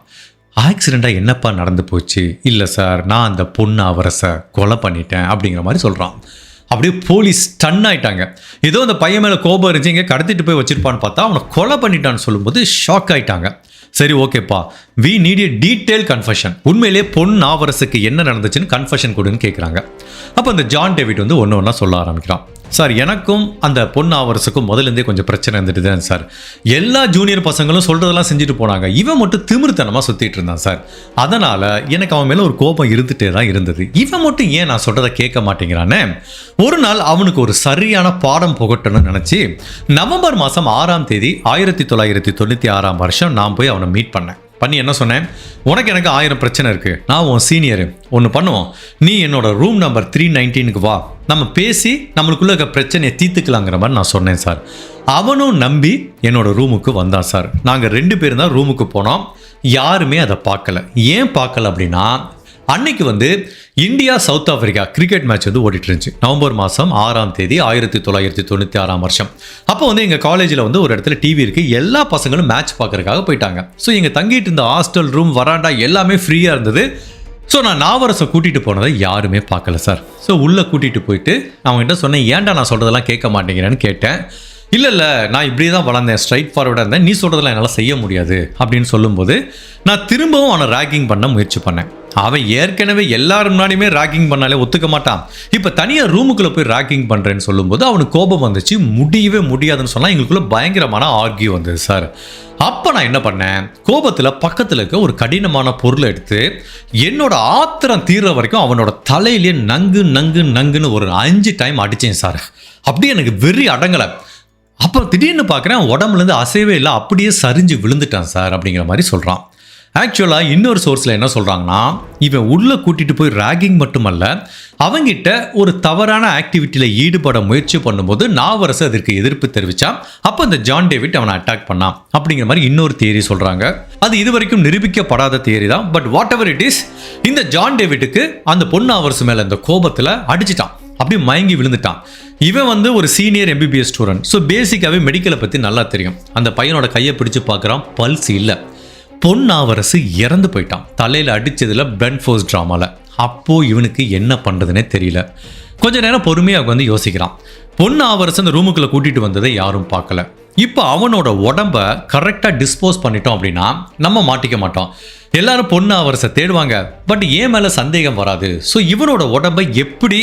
ஆக்சிடெண்ட்டாக என்னப்பா நடந்து போச்சு? இல்லை சார், நான் அந்த பொண்ணு அவரசை கொலை பண்ணிட்டேன் அப்படிங்கிற மாதிரி சொல்கிறான். அப்படியே போலீஸ் ஸ்டன் ஆயிட்டாங்க. ஏதோ அந்த பையன் மேலே கோபம் இருந்துச்சு, இங்கே கடத்திட்டு போய் வச்சிருப்பான்னு பார்த்தா அவனை கொலை பண்ணிட்டான்னு சொல்லும்போது ஷாக் ஆயிட்டாங்க. சரி ஓகேப்பா, we need a detail confession, உண்மையிலே பொன் ஆவரசுக்கு என்ன நடந்துச்சுன்னு கன்ஃபெஷன் கொடுன்னு கேட்குறாங்க. அப்போ அந்த ஜான் டேவிட் வந்து ஒன்று ஒன்றா சொல்ல ஆரம்பிக்கிறான். சார் எனக்கும் அந்த பொன் ஆவரசுக்கும் முதலேருந்தே கொஞ்சம் பிரச்சனை இருந்துட்டு தான் சார், எல்லா ஜூனியர் பசங்களும் சொல்கிறதெல்லாம் செஞ்சுட்டு போனாங்க, இவன் மட்டும் திமிர்த்தனமாக சுற்றிட்டு இருந்தான் சார், அதனால் எனக்கு அவன் மேலே ஒரு கோபம் இருந்துகிட்டே தான் இருந்தது, இவன் மட்டும் ஏன் நான் சொல்கிறத கேட்க மாட்டேங்கிறானே. ஒரு நாள் அவனுக்கு ஒரு சரியான பாடம் புகட்டணும்னு நினச்சி நவம்பர் மாதம் 6ஆம் தேதி 1996ஆம் வருஷம் நான் போய் அவனை மீட் பண்ணி என்ன சொன்னேன், உனக்கு எனக்கு 1000 பிரச்சனை இருக்குது, நான் உன் சீனியரு, ஒன்று பண்ணுவோம், நீ என்னோட ரூம் நம்பர் 319க்கு வா, நம்ம பேசி நம்மளுக்குள்ள இருக்க பிரச்சனையை தீர்த்துக்கலாங்கிற மாதிரி நான் சொன்னேன் சார். அவனும் நம்பி என்னோட ரூமுக்கு வந்தான் சார். நாங்கள் 2 பேரும் தான் ரூமுக்கு போனோம், யாருமே அதை பார்க்கல. ஏன் பார்க்கல அப்படின்னா அன்னைக்கு வந்து India south Africa cricket match வந்து ஓடிட்டு இருந்துச்சு. நவம்பர் மாதம் 6ஆம் தேதி 1996ஆம் வருஷம். அப்போ வந்து எங்கள் காலேஜில் வந்து ஒரு இடத்துல டிவி இருக்குது, எல்லா பசங்களும் மேட்ச் பார்க்கறதுக்காக போயிட்டாங்க. ஸோ எங்கள் தங்கிட்டு இருந்த ஹாஸ்டல் ரூம் வராண்டா எல்லாமே ஃப்ரீயாக இருந்தது. ஸோ நான் நாவரசை கூட்டிகிட்டு போனதை யாருமே பார்க்கல சார். ஸோ உள்ளே கூட்டிகிட்டு போயிட்டு அவங்ககிட்ட சொன்னேன், ஏன்டா நான் சொல்கிறதெல்லாம் கேட்க மாட்டேங்கிறேன்னு கேட்டேன். இல்லை நான் இப்படி தான் வளர்ந்தேன், ஸ்ட்ரைட் ஃபார்வர்டாக இருந்தேன், நீ சொல்கிறதெல்லாம் என்னால் செய்ய முடியாது அப்படின்னு சொல்லும்போது நான் திரும்பவும் அவனை ராகிங் பண்ண முயற்சி பண்ணேன். அவன் ஏற்கனவே எல்லாரும் முன்னாடியுமே ராகிங் பண்ணாலே ஒத்துக்க மாட்டான், இப்போ தனியாக ரூமுக்குள்ளே போய் ராகிங் பண்ணுறேன்னு சொல்லும்போது அவனுக்கு கோபம் வந்துச்சு, முடியவே முடியாதுன்னு சொன்னால் எங்களுக்குள்ள பயங்கரமான ஆர்கியூ வந்தது சார். அப்போ நான் என்ன பண்ணேன், கோபத்தில் பக்கத்தில் இருக்க ஒரு கடினமான பொருளை எடுத்து என்னோட ஆத்திரம் தீர்ற வரைக்கும் அவனோட தலையிலேயே நங்கு நங்கு நங்குன்னு ஒரு 5 டைம் அடித்தேன் சார். அப்படியே எனக்கு வெறி அடங்கலை. அப்போ திடீர்னு பார்க்குறேன் உடம்புலேருந்து அசைவே இல்லை, அப்படியே சரிஞ்சு விழுந்துட்டான் சார் அப்படிங்கிற மாதிரி சொல்கிறான். ஆக்சுவலாக இன்னொரு சோர்ஸில் என்ன சொல்கிறாங்கன்னா, இவன் உள்ளே கூட்டிகிட்டு போய் ராகிங் மட்டுமல்ல, அவங்கிட்ட ஒரு தவறான ஆக்டிவிட்டியில் ஈடுபட முயற்சி பண்ணும்போது நாவரசு அதற்கு எதிர்ப்பு தெரிவித்தான். அப்போ இந்த ஜான் டேவிட் அவனை அட்டாக் பண்ணான் அப்படிங்கிற மாதிரி இன்னொரு தியரி சொல்கிறாங்க. அது இதுவரைக்கும் நிரூபிக்கப்படாத தியரி தான். But what ever it is, இந்த ஜான் டேவிட்டுக்கு அந்த பொண்ணு ஆவரசு மேலே இந்த கோபத்தில் அடிச்சிட்டான், அப்படியே மயங்கி விழுந்துட்டான். இவன் வந்து ஒரு சீனியர் MBBS ஸ்டூடெண்ட். ஸோ பேசிக்காகவே மெடிக்கலை பற்றி நல்லா தெரியும். அந்த பையனோட கையை பிடிச்சு பார்க்குறான், பல்ஸ் இல்லை. பொன் ஆவரசு இறந்து போயிட்டான், தலையில் அடித்ததில் பிளட் ஃபோர்ஸ் ட்ராமாவில். அப்போது இவனுக்கு என்ன பண்ணுறதுனே தெரியல. கொஞ்ச நேரம் பொறுமையாக வந்து யோசிக்கிறான். பொன் ஆவரசு அந்த ரூமுக்குள்ளே கூட்டிகிட்டு வந்ததை யாரும் பார்க்கல. இப்போ அவனோட உடம்ப கரெக்டாக டிஸ்போஸ் பண்ணிட்டோம் அப்படின்னா நம்ம மாட்டிக்க மாட்டோம். எல்லாரும் பொண்ணு அவரசை தேடுவாங்க, பட் ஏன் மேலே சந்தேகம் வராது. ஸோ இவனோட உடம்பை எப்படி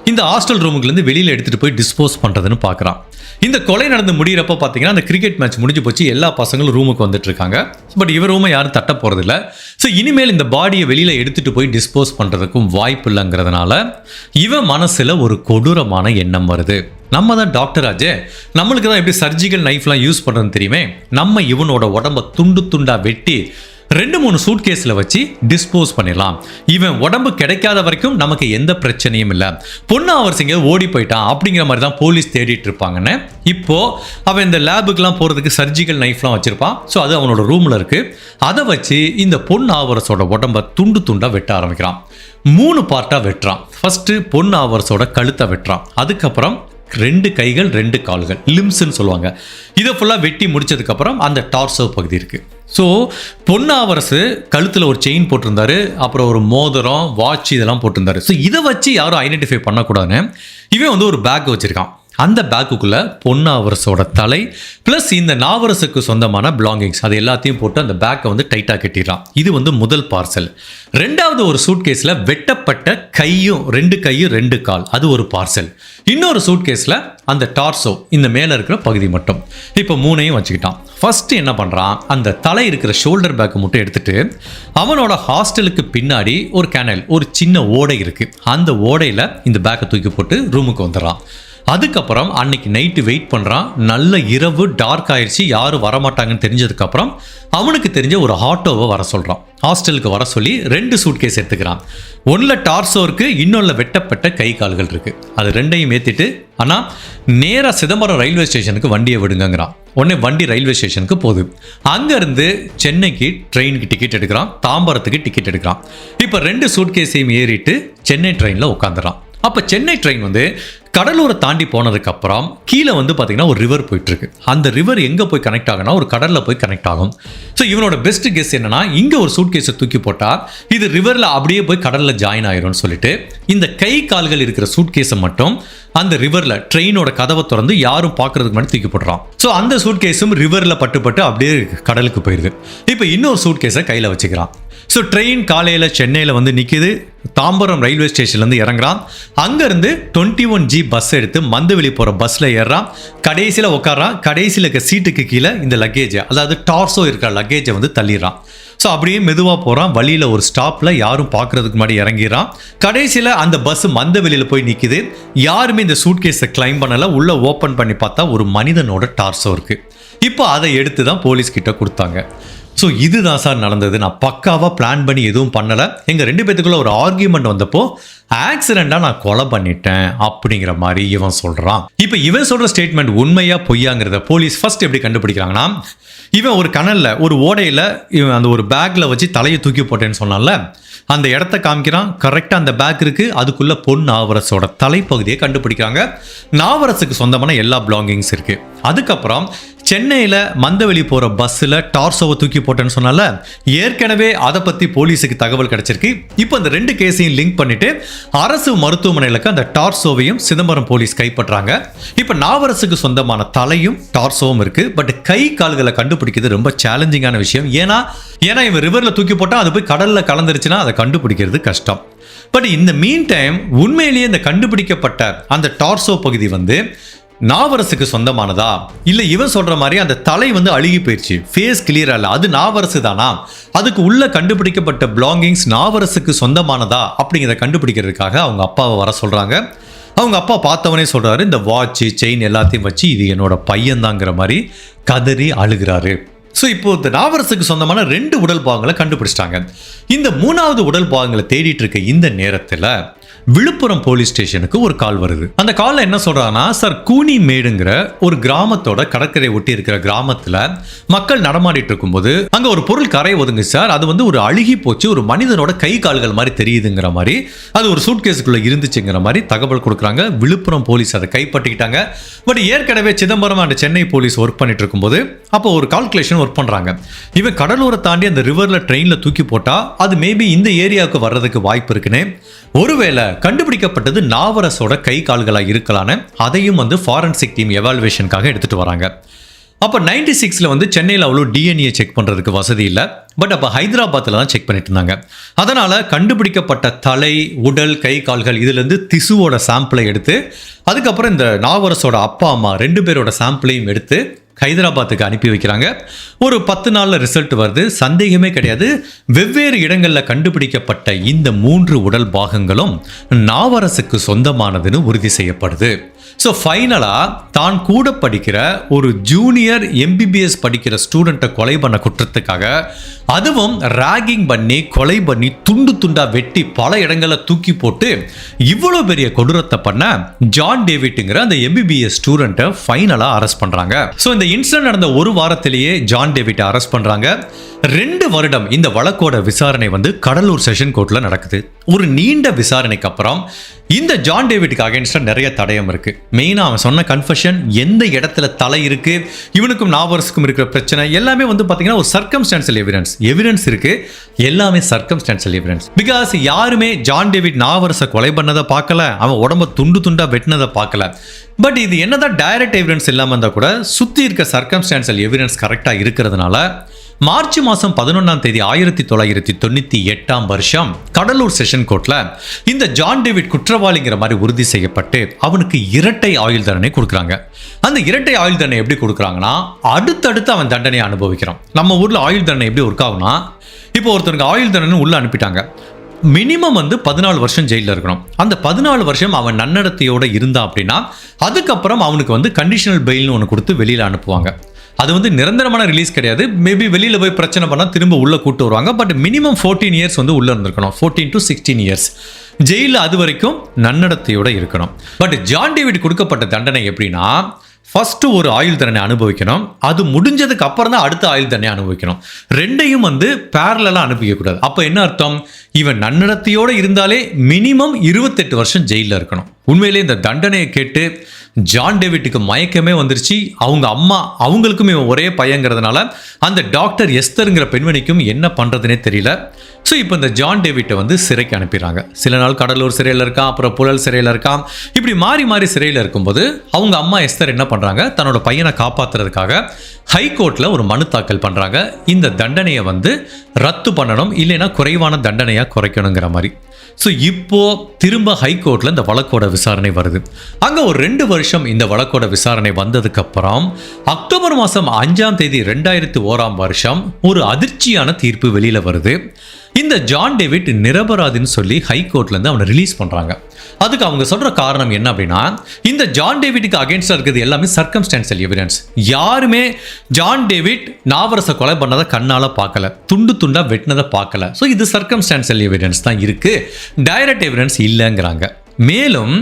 இந்த ஹாஸ்டல் ரூமுக்குலேருந்து வெளியில் எடுத்துகிட்டு போய் டிஸ்போஸ் பண்ணுறதுன்னு பார்க்குறான். இந்த கொலை நடந்து முடிகிறப்ப பார்த்தீங்கன்னா அந்த கிரிக்கெட் மேட்ச் முடிஞ்சு போச்சு, எல்லா பசங்களும் ரூமுக்கு வந்துட்டு இருக்காங்க. பட் இவர் ரூமை யாரும் தட்ட போகிறதில்ல. ஸோ இனிமேல் இந்த பாடியை வெளியில் எடுத்துகிட்டு போய் டிஸ்போஸ் பண்ணுறதுக்கும் வாய்ப்பு இல்லைங்கிறதுனால இவன் மனசில் ஒரு கொடூரமான எண்ணம் வருது. நம்ம தான் டாக்டர் ஆச்சே, நம்மளுக்கு தான் எப்படி சர்ஜிக்கல் நைஃப்லாம் யூஸ் பண்ணுறதுன்னு தெரியுமே, நம்ம இவனோட உடம்பை துண்டு துண்டாக வெட்டி 2-3 சூட்கேஸ்ல வச்சு டிஸ்போஸ் பண்ணிடலாம். இவன் உடம்பு கிடைக்காத வரைக்கும் நமக்கு எந்த பிரச்சனையும் இல்லை. பொன்னாவரசு இங்கே ஓடி போயிட்டான் அப்படிங்கிற மாதிரி தான் போலீஸ் தேடிட்டு இருப்பாங்கன்னு. இப்போ அவன் இந்த லேபுக்கெல்லாம் போறதுக்கு சர்ஜிக்கல் நைஃப்லாம் வச்சிருப்பான். ஸோ அது அவனோட ரூம்ல இருக்கு. அதை வச்சு இந்த பொன்னாவரசோட உடம்ப துண்டு துண்டா வெட்ட ஆரம்பிக்கிறான். 3 பார்ட்டா வெட்டுறான். ஃபர்ஸ்ட் பொன்னாவரசோட கழுத்தை வெட்டுறான். அதுக்கப்புறம் 2 கைகள் 2 கால்கள், லிம்ஸ்ன்னு சொல்லுவாங்க. இதை ஃபுல்லாக வெட்டி முடிச்சதுக்கப்புறம் அந்த டார்சோ பகுதி இருக்குது. ஸோ பொன்னாவரசு கழுத்தில் ஒரு செயின் போட்டிருந்தாரு, அப்புறம் ஒரு மோதிரம், வாட்ச் இதெல்லாம் போட்டிருந்தாரு. ஸோ இதை வச்சு யாரும் ஐடென்டிஃபை பண்ணக்கூடாதுன்னு இவன் வந்து ஒரு பேக் வச்சுருக்கான். அந்த பேக்குக்குள்ளே பொன்னாவரசோட தலை ப்ளஸ் இந்த நாவரசுக்கு சொந்தமான பிலாங்கிங்ஸ் அது எல்லாத்தையும் போட்டு அந்த பேக்கை வந்து டைட்டாக கட்டிடலாம். இது வந்து முதல் பார்சல். 2வது ஒரு சூட்கேஸில் வெட்டப்பட்ட கையும் 2 கையும் 2 கால், அது ஒரு பார்சல். இன்னொரு சூட்கேஸில் அந்த டார்சோ இந்த மேலே இருக்கிற பகுதி மட்டும். இப்போ 3ஐயும் வச்சுக்கிட்டான். ஃபர்ஸ்ட் என்ன பண்ணுறான், அந்த தலை இருக்கிற ஷோல்டர் பேக்கை மட்டும் எடுத்துட்டு அவனோட ஹாஸ்டலுக்கு பின்னாடி ஒரு கேனல், ஒரு சின்ன ஓடை இருக்குது. அந்த ஓடையில் இந்த பேக்கை தூக்கி போட்டு ரூமுக்கு வந்துடுறான். அதுக்கப்புறம் அன்னைக்கு நைட்டு வெயிட் பண்ணுறான். நல்ல இரவு, டார்க் ஆயிடுச்சு, யாரும் வரமாட்டாங்கன்னு தெரிஞ்சதுக்கப்புறம் அவனுக்கு தெரிஞ்ச ஒரு ஆட்டோவை வர சொல்கிறான். ஹாஸ்டலுக்கு வர சொல்லி 2 சூட்கேஸ் எடுத்துக்கிறான். ஒன்றில் டார்சோ இருக்குது, இன்னொன்றில் வெட்டப்பட்ட கை கால்கள் இருக்குது. அது 2ஐயும் ஏற்றிட்டு ஆனால் நேராக சிதம்பரம் ரயில்வே ஸ்டேஷனுக்கு வண்டியை விடுங்கிறான். உடனே வண்டி ரயில்வே ஸ்டேஷனுக்கு போகுது. அங்கேருந்து சென்னைக்கு ட்ரெயினுக்கு டிக்கெட் எடுக்கிறான், தாம்பரத்துக்கு டிக்கெட் எடுக்கிறான். இப்போ 2 சூட்கேஸையும் ஏறிட்டு சென்னை ட்ரெயினில் உட்காந்துறான். அப்போ சென்னை ட்ரெயின் வந்து கடலூரை தாண்டி போனதுக்கப்புறம் கீழே வந்து பார்த்தீங்கன்னா ஒரு ரிவர் போயிட்டுருக்கு. அந்த ரிவர் எங்கே போய் கனெக்ட் ஆகுனா ஒரு கடலில் போய் கனெக்ட் ஆகும். ஸோ இவனோட பெஸ்ட் கெஸ் என்னன்னா, இங்கே ஒரு சூட்கேஸை தூக்கி போட்டால் இது ரிவரில் அப்படியே போய் கடலில் ஜாயின் ஆயிரும்னு சொல்லிட்டு இந்த கை கால்கள் இருக்கிற சூட்கேஸை மட்டும் அந்த ரிவரில் ட்ரெயினோட கதவை திறந்து யாரும் பார்க்கறதுக்கு முன்னாடி தூக்கி போட்டுறான். ஸோ அந்த சூட்கேஸும் ரிவரில் பட்டு அப்படியே கடலுக்கு போயிடுது. இப்போ இன்னொரு சூட்கேஸை கையில் வச்சுக்கிறான். ஸோ ட்ரெயின் காலையில் சென்னையில் வந்து நிற்கிது. தாம்பரம் ரயில்வே ஸ்டேஷன்லேருந்து இறங்குறான். அங்கேருந்து 21G பஸ் எடுத்து மந்தவெளி போகிற பஸ்ஸில் ஏறுறான். கடைசியில் உட்காரான். கடைசியில் இருக்க சீட்டுக்கு கீழே இந்த லக்கேஜை, அதாவது டார்சோ இருக்கிற லக்கேஜை வந்து தள்ளிடுறான். ஸோ அப்படியே மெதுவாக போகிறான். வழியில் ஒரு ஸ்டாப்பில் யாரும் பார்க்குறதுக்கு முன்னாடி இறங்கிடுறான். கடைசியில் அந்த பஸ் மந்தவெளியில் போய் நிற்கிது. யாருமே இந்த சூட்கேஸை கிளைம் பண்ணலை. உள்ளே ஓப்பன் பண்ணி பார்த்தா ஒரு மனிதனோட டார்சோ இருக்குது. இப்போ அதை எடுத்து தான் போலீஸ்கிட்ட கொடுத்தாங்க. ஸோ இதுதான் சார் நடந்தது. நான் பக்காவாக பிளான் பண்ணி எதுவும் பண்ணலை. எங்கள் 2 பேத்துக்குள்ள ஒரு ஆர்கியூமெண்ட் வந்தப்போ ஆக்சிடெண்ட்டாக நான் கொலை பண்ணிட்டேன் அப்படிங்கிற மாதிரி இவன் சொல்கிறான். இப்போ இவன் சொல்கிற ஸ்டேட்மெண்ட் உண்மையா பொய்யாங்கிறத போலீஸ் ஃபர்ஸ்ட் எப்படி கண்டுபிடிக்கிறாங்கன்னா, இவன் ஒரு கனலில் ஒரு ஓடையில் இவன் அந்த ஒரு பேக்கில் வச்சு தலையை தூக்கி போட்டேன்னு சொன்னால அந்த இடத்த காமிக்கிறான். கரெக்டாக அந்த பேக் இருக்குது. அதுக்குள்ளே பொன் நாவரசோட தலைப்பகுதியை கண்டுபிடிக்கிறாங்க. நாவரசுக்கு சொந்தமான எல்லா பிலாங்கிங்ஸ் இருக்குது. அதுக்கப்புறம் சென்னையில் மந்தவெளி போகிற பஸ்ஸில் டார்சோவை தூக்கி போட்டேன்னு சொன்னால ஏற்கனவே அதை பற்றி போலீஸுக்கு தகவல் கிடைச்சிருக்கு. இப்போ அந்த 2 கேஸையும் லிங்க் பண்ணிட்டு அரசு மருத்துவமனையில் அந்த டார்சோவையும் சிதம்பரம் போலீஸ் கைப்பற்றாங்க. இப்போ நாவரசுக்கு சொந்தமான தலையும் டார்சோவும் இருக்குது. பட் கை கால்களை கண்டுபிடிக்கிறது ரொம்ப சேலஞ்சிங்கான விஷயம். ஏன்னா இவன் ரிவரில் தூக்கி போட்டால் அது போய் கடலில் கலந்துருச்சுன்னா அதை கண்டுபிடிக்கிறது கஷ்டம். பட் இந்த மீன் டைம் உண்மையிலேயே இந்த கண்டுபிடிக்கப்பட்ட அந்த டார்சோ பகுதி வந்து நாவரசுக்கு சொந்தமானதா, இல்லை இவன் சொல்ற மாதிரி அந்த தலை வந்து அழுகி போயிடுச்சு, ஃபேஸ் கிளியரா இல்லை, அது நாவரசு தானா, அதுக்கு உள்ள கண்டுபிடிக்கப்பட்ட பிலாங்கிங்ஸ் நாவரசுக்கு சொந்தமானதா அப்படிங்கிறத கண்டுபிடிக்கிறதுக்காக அவங்க அப்பாவை வர சொல்றாங்க. அவங்க அப்பா பார்த்தவனே சொல்றாரு, இந்த வாட்ச் செயின் எல்லாத்தையும் வச்சு இது என்னோட பையன்தாங்கிற மாதிரி கதறி அழுகிறாரு. ஸோ இப்போ இந்த நாவரசுக்கு சொந்தமான 2 உடல் பாகங்களை கண்டுபிடிச்சிட்டாங்க. இந்த 3வது உடல் பாகங்களை தேடிட்டு இருக்க இந்த நேரத்தில் விழுப்புரம் போலீஸ் ஸ்டேஷனுக்கு ஒரு கால் வருது. அந்த காலில் என்ன சொல்றாங்கன்னா, சார் கூனி மேடுங்கிற ஒரு கிராமத்தோட கடற்கரை ஒட்டி இருக்கிற கிராமத்தில் மக்கள் நடமாடிட்டு இருக்கும்போது அங்கே ஒரு பொருள் கரை ஒதுங்க சார், அது வந்து ஒரு அழுகி போச்சு, ஒரு மனிதனோட கை கால்கள் மாதிரி தெரியுதுங்கிற மாதிரி, அது ஒரு சூட்கேஸுக்குள்ள இருந்துச்சுங்கிற மாதிரி தகவல் கொடுக்குறாங்க. விழுப்புரம் போலீஸ் அதை கைப்பற்றிக்கிட்டாங்க. பட் ஏற்கனவே Chidambaram and Chennai police work பண்ணிட்டு இருக்கும்போது அப்போ ஒரு கால்குலேஷன் ஒர்க் பண்றாங்க. இவன் கடலூரை தாண்டி அந்த ரிவர்ல ட்ரெயினில் தூக்கி போட்டா அது மேபி இந்த ஏரியாவுக்கு வர்றதுக்கு வாய்ப்பு இருக்குன்னு, ஒருவேளை கண்டுபிடிக்கப்பட்டது நாவரசோட கை கால்களா இருக்கலான்னு அதையும் வந்து ஃபாரன்சிக் டீம் எவாலுவேஷனுக்காக எடுத்துட்டு வராங்க. அப்போ 96 வந்து சென்னையில் அவ்வளோ டிஎன்ஏ செக் பண்ணுறதுக்கு வசதி இல்லை. பட் அப்போ ஹைதராபாத்தில் தான் செக் பண்ணிட்டு இருந்தாங்க. அதனால் கண்டுபிடிக்கப்பட்ட தலை, உடல், கை கால்கள் இதுலேருந்து திசுவோட சாம்பிளை எடுத்து அதுக்கப்புறம் இந்த நாவரசோட அப்பா அம்மா 2 பேரோட சாம்பிளையும் எடுத்து ஹைதராபாத்துக்கு அனுப்பி வைக்கிறாங்க. ஒரு 10 நாளில் ரிசல்ட் வருது. சந்தேகமே கிடையாது, வெவ்வேறு இடங்களில் கண்டுபிடிக்கப்பட்ட இந்த 3 உடல் பாகங்களும் நாவரசுக்கு சொந்தமானதுன்னு உறுதி செய்யப்படுது. ஸோ ஃபைனலாக தான் கூட படிக்கிற ஒரு ஜூனியர் எம்பிபிஎஸ் படிக்கிற ஸ்டூடெண்ட்டை கொலை பண்ண குற்றத்துக்காக, அதுவும் ராகிங் பண்ணி கொலை பண்ணி துண்டு துண்டா வெட்டி பல இடங்களில் தூக்கி போட்டு இவ்வளோ பெரிய கொடூரத்தை பண்ண ஜான் டேவிட்ங்கிற அந்த எம்பிபிஎஸ் ஸ்டூடெண்ட்டை ஃபைனலாக அரெஸ்ட் பண்ணுறாங்க. ஸோ இந்த இன்சிடென்ட் நடந்த ஒரு வாரத்திலேயே ஜான் டேவிட்டை அரெஸ்ட் பண்ணுறாங்க. 2 வருடம் இந்த வழக்கோட விசாரணை வந்து கடலூர் செஷன் கோர்ட்டில் நடக்குது. ஒரு நீண்ட விசாரணைக்கு அப்புறம் இந்த ஜான் டேவிட்டுக்கு அகைன்ஸ்டா நிறைய தடயம் இருக்கு. மெயினா அவன் சொன்ன கன்ஃபெஷன், எந்த இடத்துல தலை இருக்கு, இவனுக்கும் நாவரசுக்கும் இருக்கிற பிரச்சனை எல்லாமே வந்து பாத்தீங்கன்னா ஒரு சர்க்கம்ஸ்டான்ஷியல் எவிடன்ஸ் இருக்கு. எல்லாமே சர்க்கம்ஸ்டான்ஷியல் எவிடன்ஸ். பிகாஸ் யாருமே ஜான் டேவிட் நாவரசை கொலை பண்ணதை பார்க்கல, அவன் உடம்ப துண்டு துண்டா வெட்டினதை பார்க்கல. பட் இது என்னதான் டைரக்ட் எவிடன்ஸ் இல்லாம இருந்தா கூட சுத்தி இருக்க சர்க்கம்ஸ்டான்ஷியல் எவிடன்ஸ் கரெக்டா இருக்கிறதுனால மார்ச் மாதம் 11ஆம் தேதி 1998ஆம் வருஷம் கடலூர் செஷன் கோர்ட்ல இந்த ஜான் டேவிட் குற்றவாளிங்கிற மாதிரி உறுதி செய்யப்பட்டு அவனுக்கு இரட்டை ஆயுள் தண்டனை கொடுக்குறாங்க. அந்த இரட்டை ஆயுள் தண்டனை எப்படி கொடுக்குறாங்கன்னா, அடுத்தடுத்து அவன் தண்டனையை அனுபவிக்கிறான். நம்ம ஊர்ல ஆயுள் தண்டனை எப்படி ஒர்க் ஆகுனா, இப்போ ஒருத்தருக்கு ஆயுள் தண்டனை உள்ள அனுப்பிட்டாங்க, மினிமம் வந்து 14 வருஷம் ஜெயிலில் இருக்கணும். அந்த 14 வருஷம் அவன் நன்னடத்தையோட இருந்தான் அப்படின்னா அதுக்கப்புறம் அவனுக்கு வந்து கண்டிஷனல் பெயில்னு ஒன்று கொடுத்து வெளியில் அனுப்புவாங்க. அது வந்து நிரந்தரமான ரிலீஸ் கிடையாது. மேபி வெளியில் போய் பிரச்சனை பண்ணால் திரும்ப உள்ளே கூட்டு வருவாங்க. பட் மினிமம் 14 இயர்ஸ் வந்து உள்ளே இருந்திருக்கணும். 14 to 16 இயர்ஸ் ஜெயிலில் அது வரைக்கும் நன்னடத்தையோட இருக்கணும். பட் ஜான் டேவிட் கொடுக்கப்பட்ட தண்டனை எப்படின்னா, ஃபர்ஸ்ட் ஒரு ஆயுள் தண்டனை அனுபவிக்கணும், அது முடிஞ்சதுக்கு அப்புறம் தான் அடுத்த ஆயுள் தண்டனை அனுபவிக்கணும். ரெண்டையும் வந்து பேரலா அனுப்பிக்க கூடாது. அப்போ என்ன அர்த்தம், இவன் நன்னடத்தையோட இருந்தாலே மினிமம் 28 வருஷம் ஜெயிலில் இருக்கணும். உண்மையிலே இந்த தண்டனையை கேட்டு ஜான் டேவிட்டுக்கு மயக்கமே வந்துருச்சு. அவங்க அம்மா அவங்களுக்கும் இவன் ஒரே பையங்கிறதுனால அந்த டாக்டர் எஸ்தருங்கிற பெண்மணிக்கும் என்ன பண்ணுறதுனே தெரியல. ஸோ இப்போ இந்த ஜான் டேவிட்டை வந்து சிறைக்கு அனுப்பிடுறாங்க. சில நாள் கடலூர் சிறையில் இருக்கான், அப்புறம் புழல் சிறையில் இருக்கான். இப்படி மாறி மாறி சிறையில் இருக்கும்போது அவங்க அம்மா எஸ்தர் என்ன பண்ணுறாங்க, தன்னோட பையனை காப்பாற்றுறதுக்காக ஹைகோர்ட்டில் ஒரு மனு தாக்கல் பண்ணுறாங்க. இந்த தண்டனையை வந்து ரத்து பண்ணணும், இல்லைன்னா குறைவான தண்டனையாக குறைக்கணுங்கிற மாதிரி. ஸோ இப்போ திரும்ப ஹைகோர்ட்டில் இந்த வழக்கோட விசாரணை வருது. அங்கே ஒரு 2 வருஷம் இந்த வழக்கோட விசாரணை வந்ததுக்கு அப்புறம் அக்டோபர் மாதம் 5ஆம் தேதி 2001ஆம் வருஷம் ஒரு அதிர்ச்சியான தீர்ப்பு வெளியில் வருது. இந்த ஜான் டேவிட் நிரபராதின்னு சொல்லி ஹைகோர்ட்லேருந்து அவனை ரிலீஸ் பண்ணுறாங்க. அதுக்கு அவங்க சொல்கிற காரணம் என்ன அப்படின்னா, இந்த ஜான் டேவிட்டுக்கு அகேன்ஸ்டாக இருக்கிறது எல்லாமே சர்க்கம்ஸ்டான்ஷியல் எவிடன்ஸ். யாருமே ஜான் டேவிட் நாவரசை கொலை பண்ணதை கண்ணால் பார்க்கல, துண்டு துண்டா வெட்டினதை பார்க்கல. ஸோ இது சர்க்கம்ஸ்டான்ஷியல் எவிடன்ஸ் தான் இருக்குது, டைரக்ட் எவிடன்ஸ் இல்லைங்கிறாங்க. மேலும்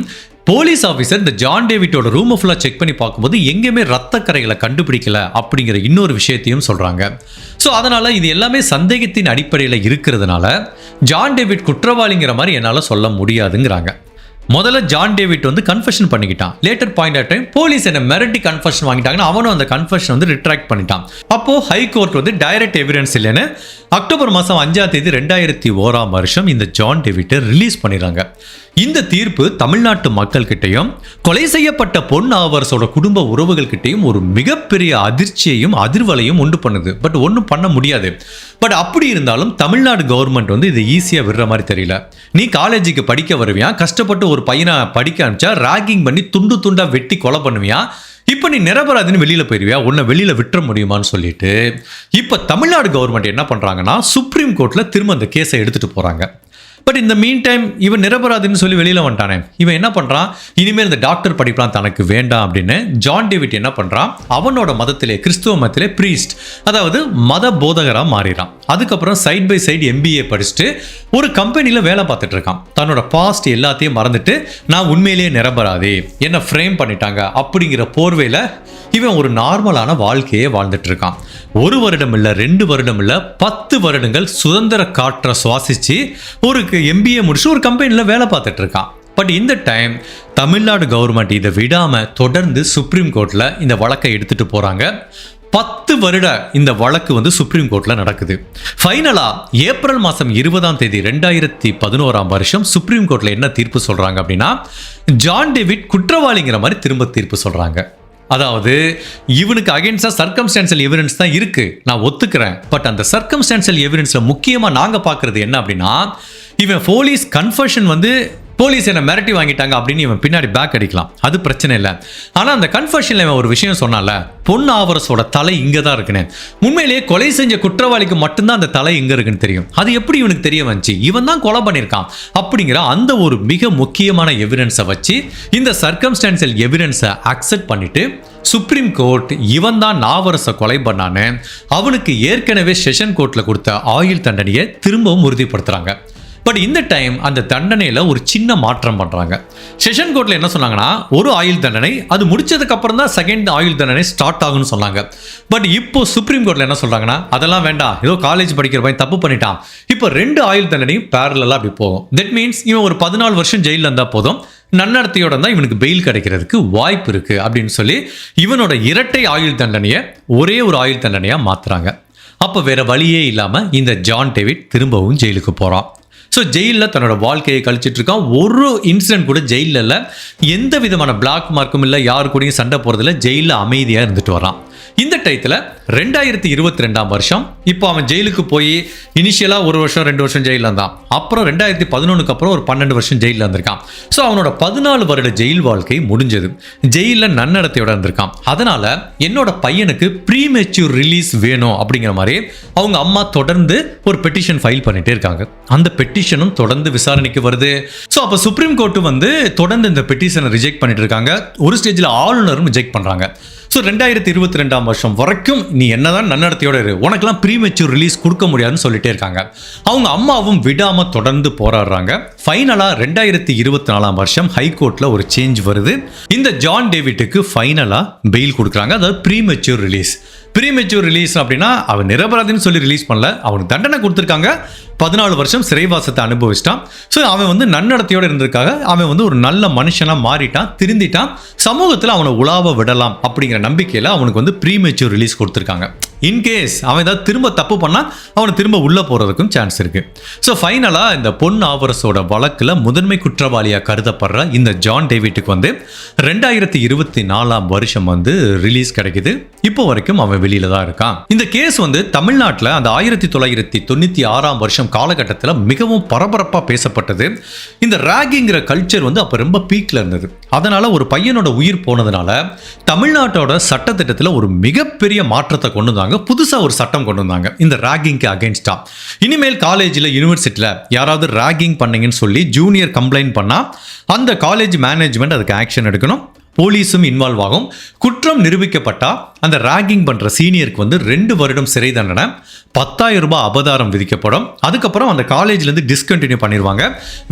போலீஸ் ஆஃபீஸர் இந்த ஜான் டேவிட்டோட ரூமை ஃபுல்லாக செக் பண்ணி பார்க்கும்போது எங்கேயுமே ரத்த கரைகளை கண்டுபிடிக்கல அப்படிங்கிற இன்னொரு விஷயத்தையும் சொல்கிறாங்க. ஸோ அதனால் இது எல்லாமே சந்தேகத்தின் அடிப்படையில் இருக்கிறதுனால ஜான் டேவிட் குற்றவாளிங்கிற மாதிரி என்னால் சொல்ல முடியாதுங்கிறாங்க. முதல்ல ஜான் டேவிட் வந்து கன்ஃபெஷன் பண்ணிக்கிட்டான். Later point of time police என்ன மிரட்டி கன்ஃபெஷன் வாங்கிட்டாங்கன்னா அவனும் அந்த கன்ஃபெஷன் வந்து ரிட்ராக்ட் பண்ணிட்டான். அப்போ ஹைகோர்ட் வந்து டைரக்ட் எவிடன்ஸ் இல்லைன்னு அக்டோபர் மாதம் 5ஆம் தேதி 2001ஆம் வருஷம் இந்த ஜான் டேவிட்டை ரிலீஸ் பண்ணிடுறாங்க. இந்த தீர்ப்பு தமிழ்நாட்டு மக்கள்கிட்டையும் கொலை செய்யப்பட்ட பொன் நாவரசோட குடும்ப உறவுகள்கிட்டையும் ஒரு மிகப்பெரிய அதிர்ச்சியையும் அதிர்வலையும் உண்டு பண்ணுது. பட் ஒன்றும் பண்ண முடியாது. பட் அப்படி இருந்தாலும் தமிழ்நாடு கவர்மெண்ட் வந்து இது ஈஸியாக விடுற மாதிரி தெரியல. நீ காலேஜுக்கு படிக்க வருவியா, கஷ்டப்பட்டு ஒரு பையனை படிக்க அனுப்பிச்சா ராகிங் பண்ணி துண்டு துண்டா வெட்டி கொலை பண்ணுவியா, இப்போ நீ நிரபராதின்னு வெளியில் போயிருவியா, உன்னை வெளியில் விட்டுற முடியுமான்னு சொல்லிட்டு இப்போ தமிழ்நாடு கவர்மெண்ட் என்ன பண்ணுறாங்கன்னா சுப்ரீம் கோர்ட்டில் திரும்ப அந்த கேஸை எடுத்துகிட்டு போகிறாங்க. பட் இந்த மீன் டைம் இவன் நிரபராதின்னு சொல்லி வெளியில் வந்துட்டானே, இவன் என்ன பண்ணுறான், இனிமேல் இந்த டாக்டர் படிப்பெலாம் தனக்கு வேண்டாம் அப்படின்னு ஜான் டேவிட் என்ன பண்ணுறான், அவனோட மதத்திலே கிறிஸ்துவ மதத்திலே ப்ரீஸ்ட், அதாவது மத போதகராக மாறிடான். அதுக்கப்புறம் சைட் பை சைடு MBA படிச்சுட்டு ஒரு கம்பெனியில் வேலை பார்த்துட்டு இருக்கான். தன்னோட பாஸ்ட் எல்லாத்தையும் மறந்துட்டு நான் உண்மையிலேயே நிரபராதி, என்னை ஃப்ரேம் பண்ணிட்டாங்க அப்படிங்கிற போர்வையில் இவன் ஒரு நார்மலான வாழ்க்கையே வாழ்ந்துட்டு இருக்கான். 1 வருடம் இல்லை, 2 வருடம் இல்லை, 10 வருடங்கள் சுதந்திர காற்றை சுவாசிச்சு ஒரு MBA முடிச்சு ஒரு கம்பெனியில் வேலை பார்த்துட்டு இருக்கான். பட் இந்த டைம் தமிழ்நாடு கவர்மெண்ட் இதை விடாமல் தொடர்ந்து சுப்ரீம் கோர்ட்டில் இந்த வழக்கை எடுத்துகிட்டு போகிறாங்க. 10 வருட இந்த வழக்கு வந்து சுப்ரீம் கோர்ட்டில் நடக்குது. ஃபைனலாக ஏப்ரல் மாதம் 20ஆம் தேதி 2011ஆம் வருஷம் சுப்ரீம் கோர்ட்டில் என்ன தீர்ப்பு சொல்கிறாங்க அப்படின்னா, ஜான் டேவிட் குற்றவாளிங்கிற மாதிரி திரும்ப தீர்ப்பு சொல்கிறாங்க. அதாவது இவனுக்கு அகைன்ஸ்டா சர்க்கம்ஸ்டான்ஷியல் எவிடன்ஸ் தான் இருக்கு, நான் ஒத்துக்கிறேன். பட் அந்த சர்க்கம்ஸ்டான்ஷியல் எவிடன்ஸ்ல முக்கியமா நாங்க பார்க்கறது என்ன அப்படின்னா, இவன் போலீஸ் கன்ஃபெஷன் வந்து போலீஸ் என்ன மிரட்டி வாங்கிட்டாங்க அப்படின்னு இவன் பின்னாடி பேக் அடிக்கலாம், அது பிரச்சனை இல்லை. ஆனால் அந்த கன்ஃபெஷனில் இவன் ஒரு விஷயம் சொன்னால, பொன் ஆவரஸோட தலை இங்கே தான் இருக்குன்னு. உண்மையிலேயே கொலை செஞ்ச குற்றவாளிக்கு மட்டும்தான் அந்த தலை எங்கே இருக்குன்னு தெரியும். அது எப்படி இவனுக்கு தெரிய வந்துச்சு? இவன் தான் கொலை பண்ணியிருக்கான் அப்படிங்கிற அந்த ஒரு மிக முக்கியமான எவிடன்ஸை வச்சு இந்த சர்க்கம்ஸ்டான்சியல் எவிடன்ஸை அக்செப்ட் பண்ணிட்டு சுப்ரீம் கோர்ட் இவன் தான் நாவரசை கொலை பண்ணான்னு அவனுக்கு ஏற்கனவே செஷன் கோர்ட்டில் கொடுத்த ஆயுள் தண்டனையை திரும்பவும் உறுதிப்படுத்துகிறாங்க. பட் இந்த டைம் அந்த தண்டனையில் ஒரு சின்ன மாற்றம் பண்ணுறாங்க. செஷன் கோர்ட்டில் என்ன சொன்னாங்கன்னா, ஒரு ஆயுள் தண்டனை, அது முடிச்சதுக்கு அப்புறம் தான் செகண்ட் ஆயுள் தண்டனை ஸ்டார்ட் ஆகும்னு சொன்னாங்க. பட் இப்போ சுப்ரீம் கோர்ட்டில் என்ன சொல்கிறாங்கன்னா, அதெல்லாம் வேண்டாம், ஏதோ காலேஜ் படிக்கிற பையன் தப்பு பண்ணிட்டான், இப்போ 2 ஆயுள் தண்டனையும் பேரலாக அப்படி போகும். தட் மீன்ஸ் இவன் ஒரு 14 வருஷம் ஜெயிலில் இருந்தால் போதும், நன்னடத்தையோட தான் இவனுக்கு பெயில் கிடைக்கிறதுக்கு வாய்ப்பு இருக்குது அப்படின்னு சொல்லி இவனோட இரட்டை ஆயுள் தண்டனையை ஒரே ஒரு ஆயுள் தண்டனையாக மாற்றுறாங்க. அப்போ வேற வழியே இல்லாமல் இந்த ஜான் டேவிட் திரும்பவும் ஜெயிலுக்கு போகிறான். ஸோ ஜெயிலில் தன்னோட வாழ்க்கையை கழிச்சிட்டு இருக்கான். ஒரு இன்சிடென்ட் கூட ஜெயிலில் இல்லை, எந்த விதமான பிளாக் மார்க்கும் இல்லை, யாரு கூடயும் சண்டை போகிறதில்ல, ஜெயிலில் அமைதியாக இருந்துட்டு வரான். இந்த டயத்தில் 2022 வருஷம் இப்போ அவன் ஜெயிலுக்கு போய் இனிஷியலாக 1 வருஷம் 2 வருஷம் ஜெயிலில் இருந்தான். அப்புறம் 2011 அப்புறம் ஒரு 12 வருஷம் ஜெயிலில் இருந்திருக்கான். ஸோ அவனோட 14 வருட ஜெயில் வாழ்க்கை முடிஞ்சது. ஜெயிலில் நன்னடத்தையோட இருந்திருக்கான். அதனால என்னோட பையனுக்கு ப்ரீமெச்சூர் ரிலீஸ் வேணும் அப்படிங்கிற மாதிரி அவங்க அம்மா தொடர்ந்து ஒரு பெட்டிஷன் ஃபைல் பண்ணிட்டே இருக்காங்க. அந்த பெட்டிஷனும் தொடர்ந்து விசாரணைக்கு வருது. ஸோ அப்போ சுப்ரீம் கோர்ட்டு வந்து தொடர்ந்து இந்த பெட்டிஷனை ரிஜெக்ட் பண்ணிட்டு இருக்காங்க. ஒரு ஸ்டேஜில் ஆளுநரும் ரிஜெக்ட் பண்ணுறாங்க. ஸோ 2022 வருஷம் வரைக்கும் நீ என்னதான் நன்னடத்தையோட இரு, உனக்கெல்லாம் ப்ரீமெச்சூர் ரிலீஸ் கொடுக்க முடியாதுன்னு சொல்லிட்டே இருக்காங்க. அவங்க அம்மாவும் விடாமல் தொடர்ந்து போராடுறாங்க. ஃபைனலாக 2024 வருஷம் ஹைகோர்ட்டில் ஒரு சேஞ்ச் வருது. இந்த ஜான் டேவிட்டுக்கு ஃபைனலாக பெயில் கொடுக்குறாங்க, அதாவது ப்ரீமெச்சூர் ரிலீஸ். ப்ரீமெச்சூர் ரிலீஸ் அப்படின்னா அவன் நிரபராதின்னு சொல்லி ரிலீஸ் பண்ணல, அவனுக்கு தண்டனை கொடுத்துருக்காங்க, 14 வருஷம் சிறைவாசத்தை அனுபவிச்சிட்டான். ஸோ அவன் வந்து நன்னடத்தையோடு இருந்திருக்காங்க, அவன் வந்து ஒரு நல்ல மனுஷனாக மாறிட்டான், திருந்திட்டான், சமூகத்தில் அவனை உலாவ விடலாம் அப்படிங்கிற நம்பிக்கையில் அவனுக்கு வந்து ப்ரீமெச்சூர் ரிலீஸ் கொடுத்துருக்காங்க. இன்கேஸ் அவன் ஏதாவது திரும்ப தப்பு பண்ணால் அவனை திரும்ப உள்ளே போகிறதுக்கும் சான்ஸ் இருக்குது. ஸோ ஃபைனலாக இந்த பொன் ஆவரஸோட வழக்கில் முதன்மை குற்றவாளியாக கருதப்படுற இந்த ஜான் டேவிட்டுக்கு வந்து 2024 வருஷம் வந்து ரிலீஸ் கிடைக்குது. இப்போ வரைக்கும் அவன் வெளியில தான் இருக்கான். இந்த கேஸ் வந்து தமிழ்நாட்டில் அந்த 1996 வருஷம் காலகட்டத்தில் மிகவும் பரபரப்பாக பேசப்பட்டது. இந்த ராகிங்கிற கல்ச்சர் வந்து அப்போ ரொம்ப பீக்ல இருந்தது. அதனால ஒரு பையனோட உயிர் போனதுனால தமிழ்நாட்டோட சட்டத்திட்டத்தில் ஒரு மிகப்பெரிய மாற்றத்தை கொண்டு வந்தாங்க. புதுசாக ஒரு சட்டம் கொண்டு வந்தாங்க இந்த ராகிங்க்கு அகேன்ஸ்டா. இனிமேல் காலேஜில் யூனிவர்சிட்டியில் யாராவது ராகிங் பண்ணீங்கன்னு சொல்லி ஜூனியர் கம்ப்ளைண்ட் பண்ணால் அந்த காலேஜ் மேனேஜ்மெண்ட் அதுக்கு ஆக்ஷன் எடுக்கணும். போலீஸும் இன்வால்வ் ஆகும். குற்றம் நிரூபிக்கப்பட்டா அந்த ராகிங் பண்ற சீனியருக்கு வந்து 2 வருடம் சிறை தண்டனை, 10,000 ரூபாய் அபதாரம் விதிக்கப்படும். அதுக்கப்புறம் அந்த காலேஜ்ல இருந்து டிஸ்கண்டினியூ பண்ணிடுவாங்க,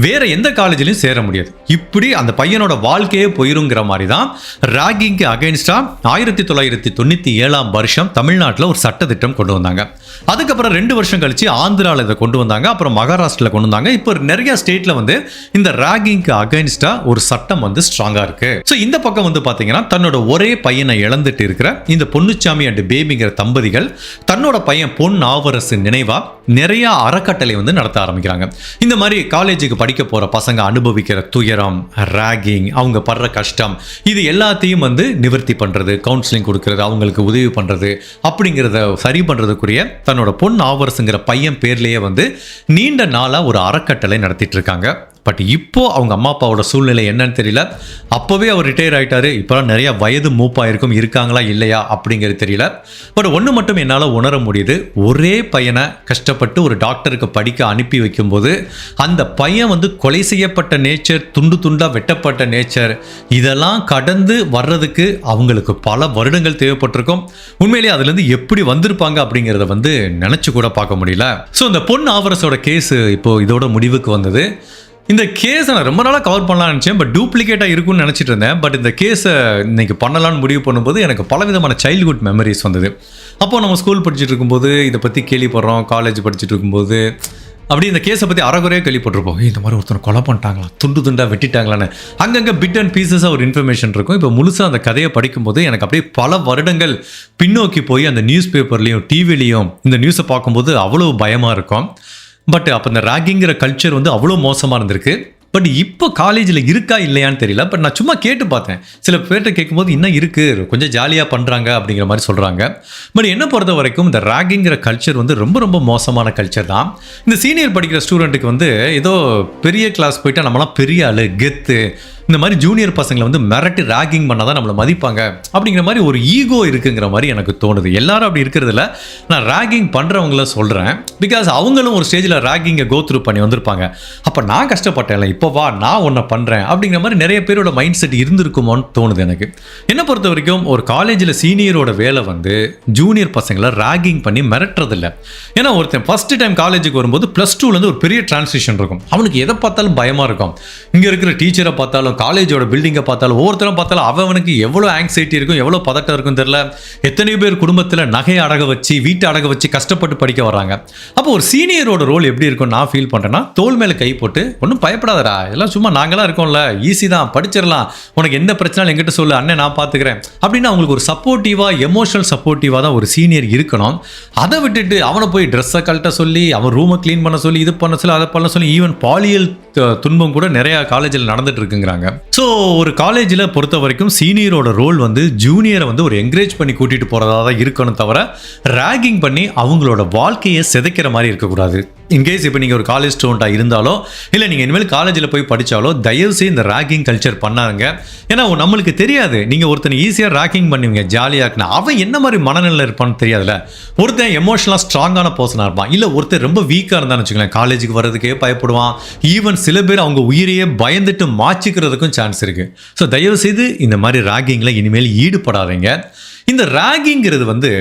வேற எந்த காலேஜ்லயும் சேர முடியாது. இப்படி அந்த பையனோட வாழ்க்கையே போயிருங்கிற மாதிரி தான் ராகிங்க்கு அகைன்ஸ்டா 1997 வருஷம் தமிழ்நாட்டில் ஒரு சட்டத்திட்டம் கொண்டு வந்தாங்க. அதுக்கப்புறம் 2 வருஷம் கழிச்சு ஆந்திராவில் இதை கொண்டு வந்தாங்க, அப்புறம் மகாராஷ்டிராவில் கொண்டு வந்தாங்க. இப்போ நிறைய ஸ்டேட்ல வந்து இந்த ராகிங்க்கு அகைன்ஸ்டா ஒரு சட்டம் வந்து ஸ்ட்ராங்கா இருக்கு. ஸோ இந்த பக்கம் வந்து பாத்தீங்கன்னா தன்னோட ஒரே பையனை இழந்துட்டு இருக்கிற இந்த பொன்னுச்சாமி அண்ட் பேபிங்கிற தம்பதிகள் தன்னோட பையன் பொன் ஆவரசு நினைவா நிறைய அறக்கட்டளை வந்து நடத்த ஆரம்பிக்கிறாங்க. இந்த மாதிரி காலேஜுக்கு படிக்க போற பசங்க அனுபவிக்கிற துயரம், ராகிங், அவங்க படுற கஷ்டம், இது எல்லாத்தையும் வந்து நிவர்த்தி பண்றது, கவுன்சிலிங் கொடுக்கறது, அவங்களுக்கு உதவி பண்றது அப்படிங்கிறத சரி பண்றதுக்குரிய தன்னோட பொன் ஆவரசுங்கிற பையன் பேர்லயே வந்து நீண்ட நாளா ஒரு அறக்கட்டளை நடத்திட்டு இருக்காங்க. பட் இப்போ அவங்க அம்மா அப்பாவோட சூழ்நிலை என்னன்னு தெரியல. அப்போவே அவர் ரிட்டையர் ஆகிட்டாரு, இப்போலாம் நிறைய வயது மூப்பாயிருக்கும், இருக்காங்களா இல்லையா அப்படிங்கிறது தெரியல. பட் ஒன்று மட்டும் என்னால் உணர முடியுது, ஒரே பையனை கஷ்டப்பட்டு ஒரு டாக்டருக்கு படிக்க அனுப்பி வைக்கும்போது அந்த பையன் வந்து கொலை செய்யப்பட்ட நேச்சர், துண்டு துண்டாக வெட்டப்பட்ட நேச்சர், இதெல்லாம் கடந்து வர்றதுக்கு அவங்களுக்கு பல வருடங்கள் தேவைப்பட்டிருக்கும். உண்மையிலேயே அதுலேருந்து எப்படி வந்திருப்பாங்க அப்படிங்கிறத வந்து நினச்சி கூட பார்க்க முடியல. ஸோ இந்த பொன் ஆவரஸோட கேஸு இப்போ இதோட முடிவுக்கு வந்தது. இந்த கேஸை நான் ரொம்ப நாளாக கவர் பண்ணலாம்னு நினச்சேன், பட் டூப்ளிகேட்டாக இருக்குன்னு நினச்சிட்டு இருந்தேன். பட் இந்த கேஸை இன்னைக்கு பண்ணலான்னு முடிவு பண்ணும்போது எனக்கு பலவிதமான சைல்ட்ஹுட் மெமரிஸ் வந்தது. அப்போ நம்ம ஸ்கூல் படிச்சுட்டு இருக்கும்போது இதை பற்றி கேள்விப்படுறோம், காலேஜ் படிச்சுட்டு இருக்கும்போது அப்படி இந்த கேஸை பற்றி அறகுறையாக கேள்விப்பட்டிருப்போம். இந்த மாதிரி ஒருத்தனை கொலை பண்ணிட்டாங்களா, துண்டு துண்டாக வெட்டிட்டாங்களான்னு அங்கங்கே பிட் அண்ட் பீசஸாக ஒரு இன்ஃபர்மேஷன் இருக்கும். இப்போ முழுசாக அந்த கதையை படிக்கும்போது எனக்கு அப்படியே பல வருடங்கள் பின்னோக்கி போய் அந்த நியூஸ் பேப்பர்லேயும் டிவிலையும் இந்த நியூஸை பார்க்கும்போது அவ்வளோ பயமாக இருக்கும். பட் அப்போ இந்த ராகிங்கிற கல்ச்சர் வந்து அவ்வளோ மோசமாக இருந்திருக்கு. பட் இப்போ காலேஜில் இருக்கா இல்லையான்னு தெரியல. பட் நான் சும்மா கேட்டு பார்த்தேன். சில பேர்கிட்ட கேட்கும்போது இன்னும் இருக்குது, கொஞ்சம் ஜாலியாக பண்ணுறாங்க அப்படிங்கிற மாதிரி சொல்கிறாங்க. பட் என்ன பொறுத்த வரைக்கும் இந்த ராகிங்கிற கல்ச்சர் வந்து ரொம்ப ரொம்ப மோசமான கல்ச்சர் தான். இந்த சீனியர் படிக்கிற ஸ்டூடெண்ட்டுக்கு வந்து ஏதோ பெரிய கிளாஸ் போயிட்டா நம்மளாம் பெரிய ஆளு, கெத்து, இந்த மாதிரி ஜூனியர் பசங்களை வந்து மிரட்டி ராகிங் பண்ணால் தான் நம்மளை மதிப்பாங்க அப்படிங்கிற மாதிரி ஒரு ஈகோ இருக்குங்கிற மாதிரி எனக்கு தோணுது. எல்லாரும் அப்படி இருக்கிறதில்ல, நான் ராகிங் பண்ணுறவங்கள சொல்கிறேன். பிகாஸ் அவங்களும் ஒரு ஸ்டேஜில் ராகிங்கை கோ த்ரூ பண்ணி வந்திருப்பாங்க. அப்போ நான் கஷ்டப்பட்டேன்ல, இப்போ வா நான் ஒன்றை பண்ணுறேன் அப்படிங்கிற மாதிரி நிறைய பேரோட மைண்ட் செட் இருந்திருக்குமோன்னு தோணுது எனக்கு. என்னை பொறுத்த வரைக்கும் ஒரு காலேஜில் சீனியரோட வேலை வந்து ஜூனியர் பசங்களை ராகிங் பண்ணி மிரட்டுறதில்ல. ஏன்னா ஒருத்தன் ஃபஸ்ட்டு டைம் காலேஜுக்கு வரும்போது +2லேருந்து ஒரு பெரிய டிரான்சிஷன் இருக்கும். அவனுக்கு எதை பார்த்தாலும் பயமாக இருக்கும். இங்கே இருக்கிற டீச்சரை பார்த்தாலும், காலேஜோட பில்டிங்கை பார்த்தாலும், ஒவ்வொருத்தரும் பார்த்தாலும் அவனுக்கு எவ்வளோ ஆங்ஸைட்டி இருக்கும், எவ்வளோ பதட்டம் இருக்கும் தெரியல. எத்தனை பேர் குடும்பத்தில் நகையை அடக வச்சு, வீட்டை அடக வச்சு கஷ்டப்பட்டு படிக்க வராங்க. அப்போ ஒரு சீனியரோட ரோல் எப்படி இருக்கும் நான் ஃபீல் பண்ணுறேன்னா, தோள் மேலே கை போட்டு ஒன்றும் பயப்படாதடா, எல்லாம் சும்மா நாங்களாம் இருக்கோம்ல, ஈஸி தான், படிச்சிடலாம், உனக்கு என்ன பிரச்சனை என்கிட்ட சொல்லு, அண்ணன் நான் பார்த்துக்கிறேன் அப்படின்னு அவங்களுக்கு ஒரு சப்போர்ட்டிவாக, எமோஷனல் சப்போர்ட்டிவாக தான் ஒரு சீனியர் இருக்கணும். அதை விட்டுட்டு அவனை போய் ட்ரெஸ்ஸை கழட்ட சொல்லி, அவன் ரூமை க்ளீன் பண்ண சொல்லி, இது பண்ண சொல்லி, அதை பண்ண சொல்லி, ஈவன் பாலியல் துன்பம் கூட நிறையா காலேஜில் நடந்துட்டு இருக்குங்கிறாங்க. ஸோ ஒரு காலேஜில் பொறுத்த வரைக்கும் சீனியரோட ரோல் வந்து ஜூனியரை வந்து ஒரு என்கரேஜ் பண்ணி கூட்டிகிட்டு போகிறதா தான் இருக்கணும், தவிர ராகிங் பண்ணி அவங்களோட வாழ்க்கையை சிதைக்கிற மாதிரி இருக்கக்கூடாது. இன்கேஸ் இப்போ நீங்கள் ஒரு காலேஜ் ஸ்டூடெண்ட்டாக இருந்தாலோ, இல்லை நீங்கள் இனிமேல் காலேஜில் போய் படித்தாலோ, தயவுசெய்து இந்த ராகிங் கல்ச்சர் பண்ணாங்க. ஏன்னா நம்மளுக்கு தெரியாது, நீங்கள் ஒருத்தனை ஈஸியாக ராகிங் பண்ணுவீங்க, ஜாலியாக இருக்குன்னா அவன் என்ன மாதிரி மனநிலை இருப்பான்னு தெரியாதுல்ல. ஒருத்தன் எமோஷனலாக ஸ்ட்ராங்கான பர்சனாக இருப்பான், இல்லை ஒருத்தர் ரொம்ப வீக்காக இருந்தான்னு வச்சுக்கோங்களேன், காலேஜுக்கு வர்றதுக்கே பயப்படுவான். ஈவன் சில பேர் அவங்க உயிரையே பயந்துட்டு மாச்சிக்கிறதுக்கும் சான்ஸ் இருக்குது. ஸோ தயவுசெய்து இந்த மாதிரி ராகிங்கில் இனிமேல் ஈடுபடாதீங்க. இந்த ராகிங்கிறது வந்து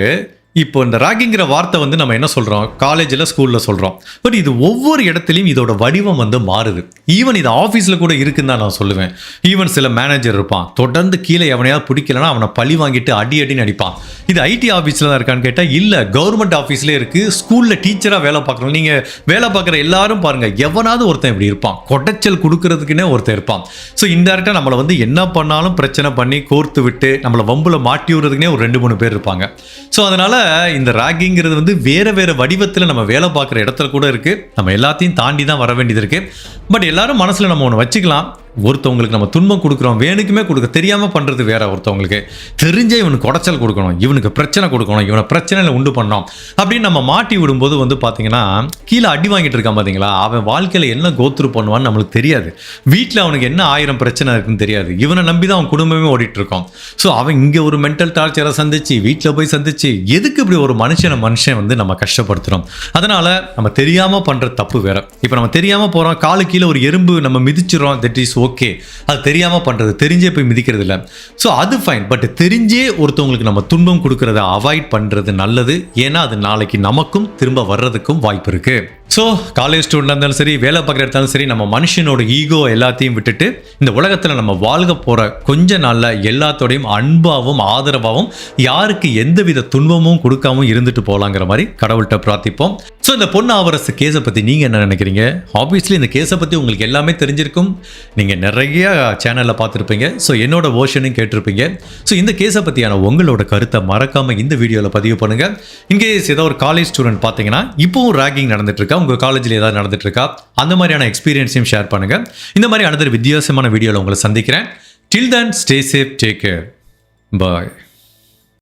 இப்போ இந்த ராகிங்கிற வார்த்தை வந்து நம்ம என்ன சொல்கிறோம், காலேஜில் ஸ்கூலில் சொல்கிறோம். பட் இது ஒவ்வொரு இடத்துலையும் இதோட வடிவம் வந்து மாறுது. ஈவன் இது ஆஃபீஸில் கூட இருக்குன்னு தான் நான் சொல்லுவேன். ஈவன் சில மேனேஜர் இருப்பான், தொடர்ந்து கீழே எவனையாவது பிடிக்கலன்னா அவனை பழி வாங்கிட்டு அடின்னு அடிப்பான். இது ஐடி ஆஃபீஸில் தான் இருக்கான்னு கேட்டால் இல்லை, கவர்மெண்ட் ஆஃபீஸ்லேயே இருக்குது. ஸ்கூலில் டீச்சராக வேலை பார்க்குறோம், நீங்கள் வேலை பார்க்குற எல்லாரும் பாருங்கள், எவனாவது ஒருத்தன் இப்படி இருப்பான், கொடைச்சல் கொடுக்கறதுக்குன்னே ஒருத்தன் இருப்பான். ஸோ இன்டெரக்டாக நம்மளை வந்து என்ன பண்ணாலும் பிரச்சனை பண்ணி கோர்த்து விட்டு நம்மளை வம்புல மாட்டி விடுறதுக்குனே ஒரு 2-3 பேர் இருப்பாங்க. ஸோ அதனால் இந்த ராகிங்கிறது வந்து வேறு வடிவத்தில் நம்ம வேலை பார்க்குற இடத்துல கூட இருக்குது. நம்ம எல்லாத்தையும் தாண்டி தான் வர வேண்டியது இருக்குது. பட் எல்லாரும் மனசில் நம்ம ஒன்று வச்சுக்கலாம், ஒருத்தவங்களுக்கு நம்ம துன்பம் கொடுக்குறோம், வேணுக்குமே கொடுக்க தெரியாமல் பண்ணுறது வேற, ஒருத்தவங்களுக்கு தெரிஞ்சே இவனுக்கு குடைச்சல் கொடுக்கணும், இவனுக்கு பிரச்சனை கொடுக்கணும், இவனை பிரச்சனையில் உண்டு பண்ணோம் அப்படின்னு நம்ம மாட்டி விடும்போது வந்து பார்த்தீங்கன்னா கீழே அடி வாங்கிட்டு இருக்கான் பார்த்தீங்களா, அவன் வாழ்க்கையில் என்ன கோத்ரூ பண்ணுவான்னு நம்மளுக்கு தெரியாது. வீட்டில் அவனுக்கு என்ன 1000 பிரச்சனை இருக்குன்னு தெரியாது. இவனை நம்பி தான் அவன் குடும்பமே ஓடிட்டு இருக்கோம். ஸோ அவன் இங்கே ஒரு மென்டல் டார்ச்சரை சந்திச்சு, வீட்டில் போய் சந்திச்சு, எதுக்கு இப்படி ஒரு மனுஷன் வந்து நம்ம கஷ்டப்படுத்துகிறோம். அதனால் நம்ம தெரியாமல் பண்ணுற தப்பு வேற. இப்போ நம்ம தெரியாமல் போகிறோம், காலு கீழே ஒரு எறும்பு நம்ம மிதிச்சிடறோம், தட் இஸ் ஓகே. அது தெரியாமல் பண்ணுறது, தெரிஞ்சே போய் மிதிக்கிறது இல்லை. ஸோ அது ஃபைன். பட் தெரிஞ்சே ஒருத்தவங்களுக்கு நம்ம துன்பம் கொடுக்கறத அவாய்ட் பண்ணுறது நல்லது. ஏன்னா அது நாளைக்கு நமக்கும் திரும்ப வர்றதுக்கும் வாய்ப்பு இருக்குது. ஸோ காலேஜ் ஸ்டூடெண்டாக இருந்தாலும் சரி, வேலை பார்க்குற இடத்தாலும் சரி, நம்ம மனுஷனோட ஈகோ எல்லாத்தையும் விட்டுட்டு இந்த உலகத்தில் நம்ம வாழ்க போகிற கொஞ்ச நாளில் எல்லாத்தோடையும் அன்பாகவும் ஆதரவாகவும் யாருக்கு எந்தவித துன்பமும் கொடுக்காம இருந்துட்டு போகலாங்கிற மாதிரி கடவுள்கிட்ட பிரார்த்திப்போம். ஸோ இந்த பொன்னாவரசு கேஸை பற்றி நீங்கள் என்ன நினைக்கிறீங்க? ஆப்வியஸ்லி இந்த கேஸை பற்றி உங்களுக்கு எல்லாமே தெரிஞ்சிருக்கும். நீங்கள் நிறைய சேனலில் பார்த்துருப்பீங்க. ஸோ என்னோட வேர்ஷனும் கேட்டிருப்பீங்க. ஸோ இந்த கேஸை பற்றியான உங்களோட கருத்தை மறக்காமல் இந்த வீடியோவில் பதிவு பண்ணுங்கள். இன்கேஸ் ஏதோ ஒரு காலேஜ் ஸ்டூடெண்ட் பார்த்தீங்கன்னா இப்போவும் ராகிங் நடந்துட்டு இருக்கா, உங்கள் காலேஜில் ஏதாவது நடந்துட்டு இருக்கா, அந்த மாதிரியான எக்ஸ்பீரியன்ஸையும் ஷேர் பண்ணுங்கள். இந்த மாதிரி அனதர் வித்தியாசமான வீடியோவில் உங்களை சந்திக்கிறேன். Till then, stay safe, take care. Bye.